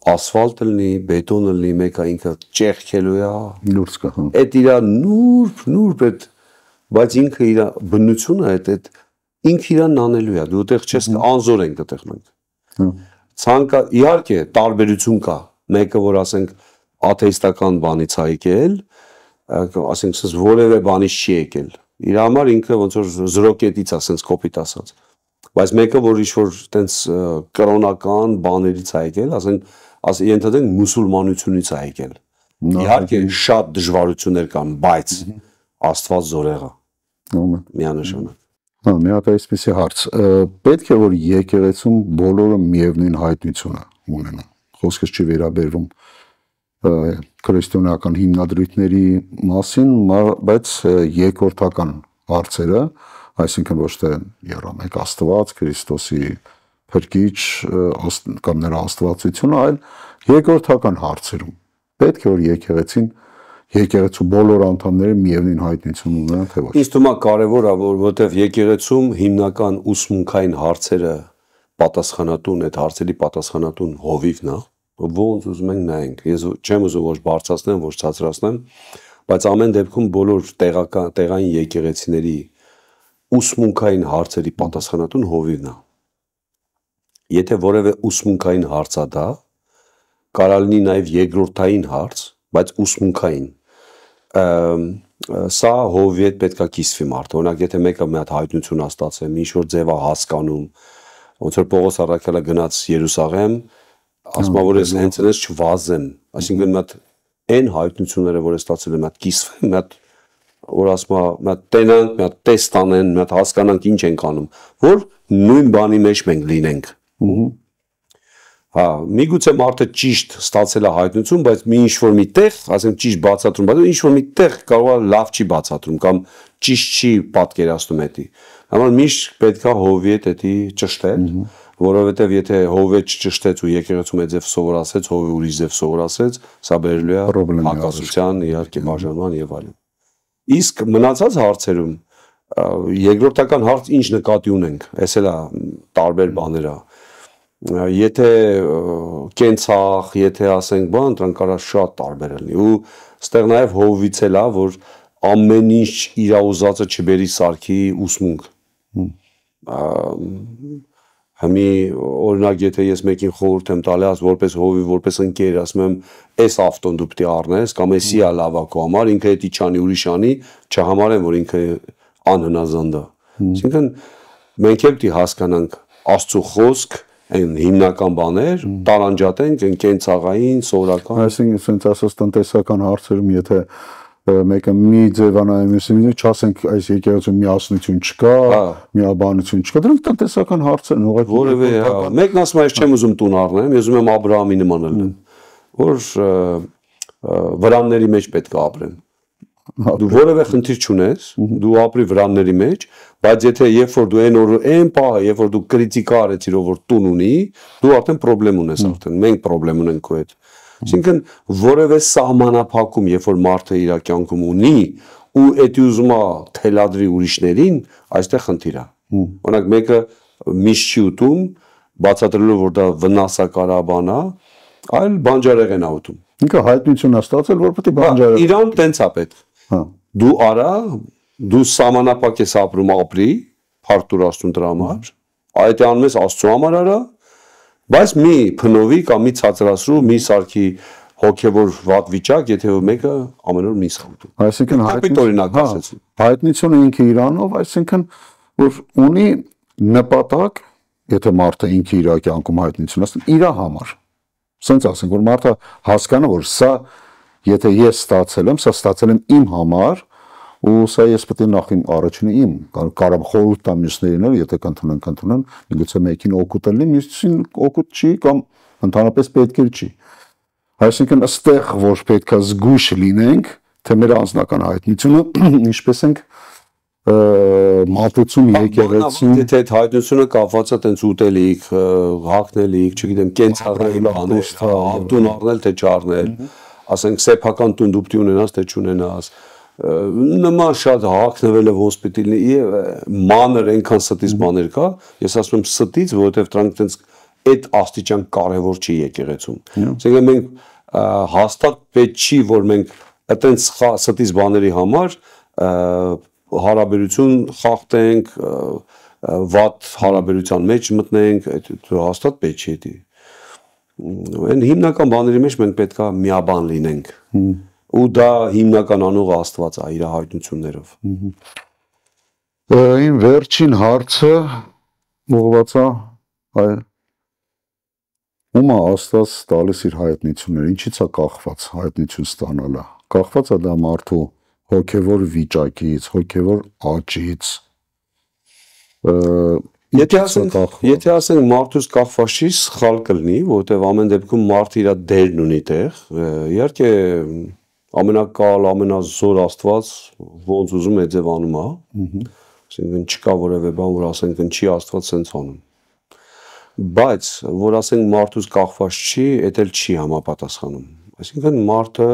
ասֆալտ լինի, բետոն լինի, մեկը ինքը ճեղքելու է, լուրջ կա։ Այդ իր նուրբ այդ, բայց ինքը իր բնությունը այդ ինքը իրան անելու է, դու այդտեղ չես անզոր ենք այդտեղ մենք։ Ցանկա իհարկե տարբերություն կա, մեկը որ ասենք աթեիստական բանից է եկել, ասենք սենց որևէ բանից չի եկել։ Իր համար ինքը ոնց որ զրոկետից է, սենց կոպիտ ասած։ Բայց մեկը որ ինչ-որ տենց կրոնական բաներից է եկել, ասենք ենթադրենք մուսուլմանությունից է եկել։ Իհարկե շատ դժվարություններ կան, բայց Աստված զորեղ է։ Միանշանակ։ Հա, մի հատ այսպեսի հարց։ Պետք է որ եկեղեցում բոլորը միևնույն հայտնությունը ունենան։ Խոսքս չի վերաբերվում քրիստոնեական հիմնադրույթների մասին, բայց երկրորդական հարցերը, այսինքն ոչ թե եռամեկ Աստված, Քրիստոսի փրկիչ կամ նրա աստվածությունը, այլ երկրորդական հարցերում պետք է որ եկեղեցու բոլոր անդամները միևնույն հայտնություն ունենան, թե ոչ։ Ինձ թվում է կարևոր է, որովհետև եկեղեցում հիմնական ուսմունքային հարցերը պատասխանատուն, այդ հարցերի պատասխանատուն հովիվն է, ոնց ուզում ենք նայենք։ Ես չեմ ուզում ոչ բարձրացնեմ, ոչ ցածրացնեմ, բայց ամեն դեպքում բոլոր տեղային եկեղեցիների ուսմունքային հարցերի պատասխանատուն հովիվն է։ Եթե որևէ ուսմունքային հարց է դա, կարող լինի նաև երկրորդային հարց, բայց ուսմունքային, սա հովի հետ պետք է կիսվի մարդը։ Օրինակ, եթե մեկը մի հատ հայտնություն է ստացել, ինչ որ ձև է հասկանում, ոնց որ Պողոս առաքյալը գնաց Երուսաղեմ, ասում է, որ ես հենց այնպես չվազեմ, այսինքն մի հատ այն հայտնությունները, որ է ստացել եմ, մի հատ կիսվեմ, մի հատ որ ասում է, մի հատ տենանք, մի հատ տեստ անեն, մի հատ հասկանանք ինչ ենք անում, որ նույն բանի մեջ մենք լինենք։ Հա, միգուցե մարդը ճիշտ ստացել է հայտնություն, բայց մի ինչ-որ մի տեղ, ասենք ճիշտ բացատրում, բայց ինչ-որ մի տեղ կարող է լավ չի բացատրում կամ ճիշտ չի պատկերացնում էդի։ Համար միշտ պետք է հովի հետ էդի ճշտել, որովհետև եթե հովը չճշտեց ու եկեղեցում այդ ձև սովորացեց, հովը ուրիշ ձև սովորացեց, սա բերելու է հակասության, իհարկե բաժանման եւ այլն։ Իսկ մնացած հարցերում երկրորդական հարց ինչ նկատի ունենք, այս էլ է տարբեր բաներ է։ Եթե կենցաղ, եթե ասենք բան, դրանք կարող շատ տարբեր լինի ու ստեղ նաև հովից էլ է, որ ամեն ինչ իր ուզածը չբերի սարքի ուսմունք։ Հիմի օրինակ եթե ես մեկին խորհուրդ եմ տալիս որպես հովի, որպես ընկեր, ասում եմ, այս ավտոն դու պետք է առնես կամ էսի է լավա քո համար, ինքը էդի չանի, ուրիշ անի, չհամարեմ, որ ինքը անհնազանդ է։ Այսինքն մենք էլ պետք է հասկանանք Աստծո խոսք այն հիմնական բաներ, տարանջատենք այն կենցաղային, սովորական։ Այսինքն, ասենց ասած տնտեսական հարցերում, եթե մեկը մի ձևանայում է, չասենք այս եկեղեցում միասնություն չկա, միաբանություն չկա, դրանք տնտեսական հարցեր են, ուղղակի որևէ, մեկն ասում է, ես չեմ ուզում տուն առնեմ, ես ուզում եմ Աբրահամի նման լինեմ, որ վրանների մեջ պետք է ապրեմ։ Դու որևէ խնդիր չունես, դու ապրի վրանների մեջ, բայց եթե երբ որ դու այն պահը, երբ որ դու կրիտիկա արեցիր, որ տուն ունի, դու արդեն խնդրեմ ունես արդեն, մենք խնդրեմ ունենք քո հետ։ Այսինքն որևէ սահմանափակում, երբ որ մարդը իր կյանքում ունի, ու էդի ուզում է թելադրի ուրիշներին, այստեղ խնդիր է։ Օրինակ մեկը միշտ չի ուտում, բացատրելով որ դա վնասակարաբան է, այլ բանջարեղեն է ուտում։ Ինքը հայտնություն է ստացել, որ պետք է բանջարեղեն։ Իրան տենց է պետք։ Դու արա, դու սահմանափակ ես ապրում ապրի, փառք Աստծուն դրա համար, այդ անում ես Աստծո համար արա, բայց մի փնովի կամ մի ցածրացրու, մի սարքի հոգևոր վատ վիճակ, եթե մեկը ամեն օր միս խմում։ Այսինքն հայտնությունը ինքը իրանով, այսինքն որ ունի նպատակ, եթե մարդը ինքը իր կյանքում հայտնություն ստանում, իր համար։ Սենց ասենք, որ մարդը հասկանա, որ սա եթե ես ստացել եմ, սա ստացել եմ իմ համար, ու սա ես պետք է նախ իմ առաջինը իմ, կարող խորհուրդ տամ մյուսներին, եթե կընդունեն, միգուցե մեկին օգուտ լինի, մյուսին օգուտ չի կամ ընդհանրապես պետք էլ չի։ Այսինքն այստեղ որ պետք է զգույշ լինենք, թե մեր անձնական հայտնությունը ինչպես ենք մատուցում եկեղեցին։ Եթե այդ հայտնությունը կապված է տենց ուտելիք, հագնելիք, չգիտեմ, կենցաղային բաներ, տուն առնել թե չառնել, ասենք սեփական տուն դու պետք է ունենաս թե չունենաս, նման շատ հագնվելը ոնց պետք է լինի, մանր այնքան ստից բաներ կա, ես ասում եմ ստից, որովհետև դրանք տենց այդ աստիճան կարևոր չի եկեղեցում։ Այսինքն մենք հաստատ պետք չի, որ մենք այտենց ստից բաների համար հարաբերություն խախտենք, վատ հարաբերության մեջ մտնենք, հաստատ պետք չի դա։ Այն հիմնական բաների մեջ մենք պետք է միաբան լինենք։ Ու դա հիմնական անողը Աստված է իր հայտնություններով։ Իմ վերջին հարցը ուղղված է ում է Աստված տալիս իր հայտնությունները, ինչից է կախված հայտնություն ստանալը։ Կախված է դա մարդու հոգևոր վիճակից, հոգևոր աճից, Եթե ասենք մարդուց կախված չի, սխալ կլինի, որովհետև ամեն դեպքում մարդը իր դերն ունի տեղ։ Իհարկե ամենակալ, ամենազոր Աստված ոնց ուզում է ձև անում է, այսինքն չկա որևէ բան, որ ասենք ինչի Աստված սենց անում։ Բայց որ ասենք մարդուց կախված չի, դա էլ չի համապատասխանում։ Այսինքն մարդը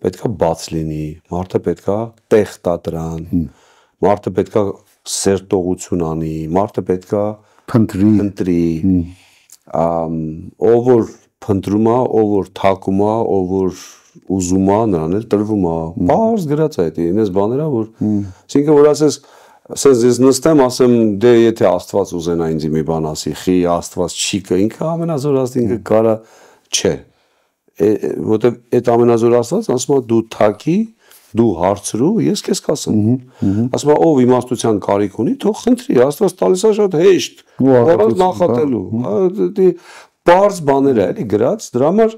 պետքա բաց լինի, մարդը պետքա տեղ տա դրան, մարդը պետքա սերտողություն անի, մարդը պետքա փնտրի, ով որ փնտրում է, ով որ թակում է, ով որ ուզում է, նրան էլ տրվում է։ Բարձ գրած է դա, ինձ բաներա որ, այսինքն որ ասես, ես նստեմ ասեմ, դե եթե Աստված ուզենա ինձ մի բան ասի, խի Աստված չի կա, ինքը ամենազոր Աստված ինքը կարա չէ։ Որտեւ այդ ամենազոր Աստված ասում է դու թակի, դու հարցրու, ես քեզ կասեմ։ Ասում է ով իմաստության կարիք ունի, թող խնդրի, Աստված տալիս է շատ հեշտ, առանց նախատելու։ Դա բարձ բաներ է, էլի գրած, դրա համար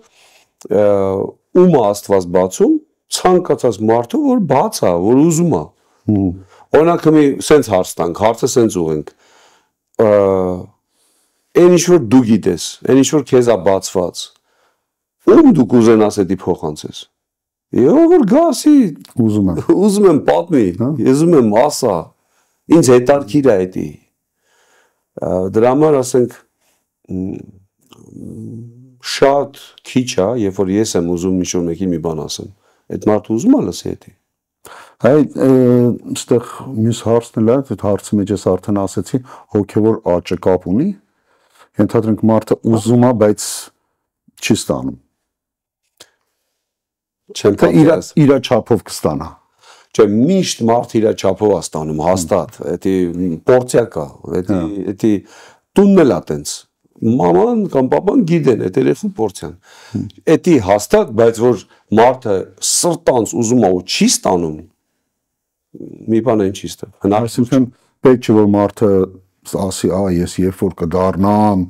ում է Աստված բացում, ցանկացած մարդու, որ բաց է, որ ուզում է։ Օրինակ մի սենց հարց տանք, հարցը սենց ուղենք։ Այն ինչ որ դու գիտես, այն ինչ որ քեզ է բացված, ում դու կուզենաս դա փոխանցես։ Եվ որ գասի ուզում եմ պատմի, ես ուզում եմ ասա, ինձ հետարքիր է դա։ Դրա համար ասենք շատ քիչ է, երբ որ ես եմ ուզում ինչ-որ մեկին մի բան ասեմ, այդ մարդը ուզում է լսի դա։ Հայ այստեղ մյուս հարցն էլ է, այդ հարցի մեջ ես արդեն ասեցի, հոգևոր աճը կապ ունի, ենթադրենք մարդը ուզում է, բայց չի ստանում։ Չեմ իր չափով կստանա։ Չէ, միշտ մարդ իր չափով է ստանում, հաստատ, դա պորցիա կա, դա տունն էլ է տենց։ Մաման կամ պապան գիտեն, այդ երեխու պորցիան։ Դա հաստատ, բայց որ մարդը սրտանց ուզում է ու չի ստանում, մի բան այն չի ստանում։ Այսինքն պետք չէ որ մարդը ասի, ես երբ որ կդառնամ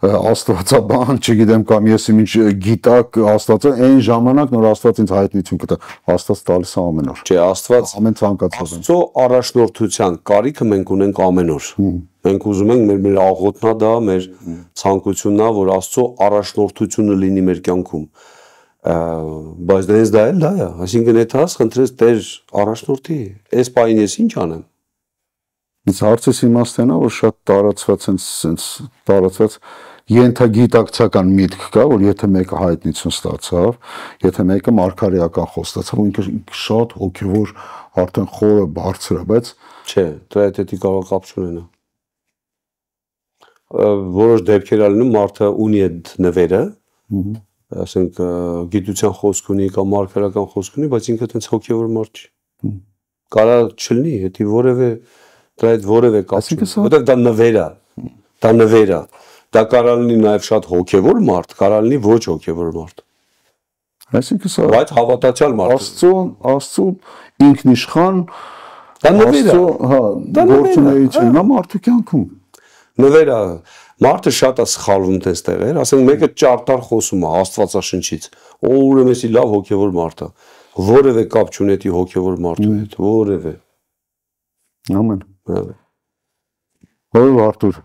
աստվածաբան, չգիտեմ կամ ես ինչ գիտակ Աստվածը այն ժամանակ նոր Աստված ինձ հայտնություն կտա, Աստված տալիս է ամեն օր։ Չէ, Աստված ամեն ցանկացած։ Աստծո առաջնորդության կարիքը մենք ունենք ամեն օր։ Մենք ուզում ենք մեր աղոթնա դա, մեր ցանկությունն է, որ Աստծո առաջնորդությունը լինի մեր կյանքում։ Բայց դա էլ դա է, այսինքն այդ հաս խնդրես Տեր առաջնորդի, այս պահին ես ինչ անեմ։ Ինձ հարցս իմաստն է, որ շատ տարածված ենթագիտակցական միտք կա, որ եթե մեկը հայտնություն ստացավ, եթե մեկը մարգարեական խոս ստացավ, ու ինքը շատ հոգևոր արդեն խորը բարձր է, բայց չէ, դա դա կարող կապ չունենա։ Որոշ դեպքեր ալնում մարդը ունի այդ նվերը, ասենք գիտության խոսք ունի կամ մարգարեական խոսք ունի, բայց ինքը տենց հոգևոր մարդ չի։ Կարա չլինի, դա որևէ դա այդ որևէ կապ չունի, որտեղ դա նվեր է, դա կարա լինի նաև շատ հոգևոր մարդ, կարա լինի ոչ հոգևոր մարդ։ Այսինքն սա բայց հավատացյալ մարդ։ Աստծո ինքնիշխան դա նվեր է, դա գործունեություն է մարդու կյանքում։ Նվեր է, մարդը շատ է սխալվում տես տեղեր, ասենք մեկը ճարտար խոսում է Աստվածաշնչից, ուրեմն էսի լավ հոգևոր մարդ է, որևէ կապ չունի դա հոգևոր մարդու հետ, որևէ։ Ամեն։ Որով Արտուր,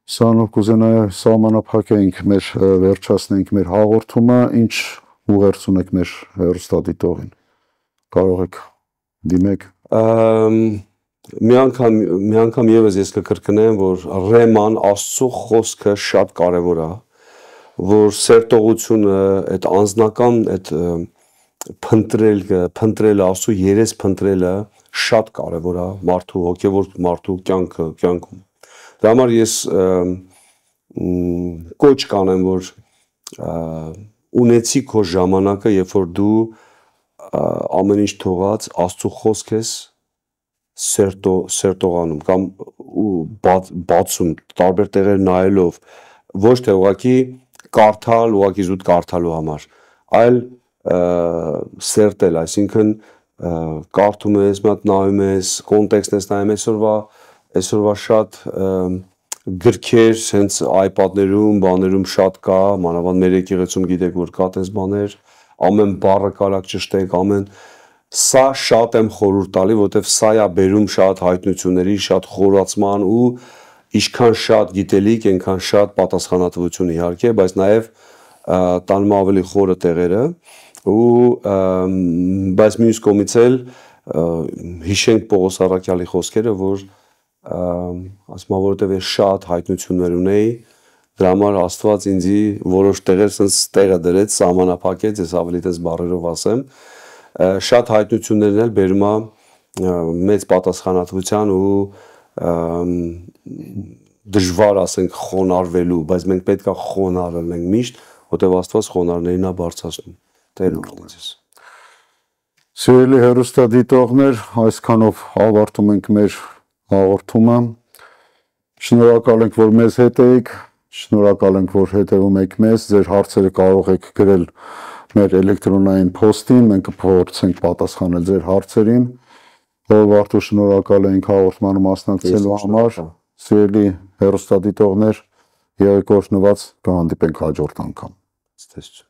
սանով կուզենայի սահմանափակենք մեր վերջացնենք մեր հաղորդումը, ինչ ուղերձ ունեք մեր հեռուստադիտողին։ Կարող եք դիմեք։ Մի անգամ եւս ես կկրկնեմ, որ ռեման Աստծո խոսքը շատ կարևոր է, որ սերտողությունը, այդ անձնական այդ փնտրելը, Աստծո երես փնտրելը շատ կարևոր է մարդու հոգևոր մարդու կյանքում։ Դա համար ես կոչ կանեմ, որ ունեցի քո ժամանակը, երբ որ դու ամեն ինչ թողած Աստծո խոսք ես սերտողանում կամ բացում տարբեր տեղեր նայելով, ոչ թե ուղղակի կարդալ, ուղղակի զուտ կարդալու համար, այլ սերտել, այսինքն կարդում ես, մատ նայում ես, կոնտեքստն ես նայում, այսօրվա շատ գրքեր, հենց iPad-ներում, բաներում շատ կա, մանավանդ մեր եկեղեցում գիտեք, որ կա տես բաներ, ամեն բառը կարակ ճշտեք, սա շատ եմ խորհուրդ տալի, որովհետև սա է բերում շատ հայտնությունների, շատ խորացման ու Ինչքան շատ գիտելիք, այնքան շատ պատասխանատվություն իհարկե, բայց նաև տանում ավելի խորը տեղերը ու բայց մյուս կողմից էլ հիշենք Պողոս Առաքյալի խոսքերը, որ ասում եմ, որովհետև ես շատ հայտնություններ ունեի, դրա համար Աստված ինձի որոշ տեղեր sense տեղը դրեց, սահմանափակեց, ես ավելի դες բառերով ասեմ, շատ հայտնություններն էլ բերում է մեծ պատասխանատվության ու դժվար ասենք խոնարհվելու, բայց մենք պետք է խոնարհ լինենք միշտ, որտեղ Աստված խոնարհներին է բարձրացնում։ Տերը օգնի ձեզ։ Սիրելի հեռուստադիտողներ, այսքանով ավարտում ենք մեր հաղորդումը։ Շնորհակալ ենք, որ մեզ հետ եք, շնորհակալ ենք, որ հետևում եք մեզ, ձեր հարցերը կարող եք գրել մեր էլեկտրոնային փոստին, մենք կփորձենք պատասխանել ձեր հարցերին։ Ողջույն շնորհակալ ենք հաղորդմանը մասնակցելու համար։ Սիրելի հեռուստադիտողներ, եղեք օրհնված, կհանդիպենք հաջորդ անգամ։ Ցտեսություն։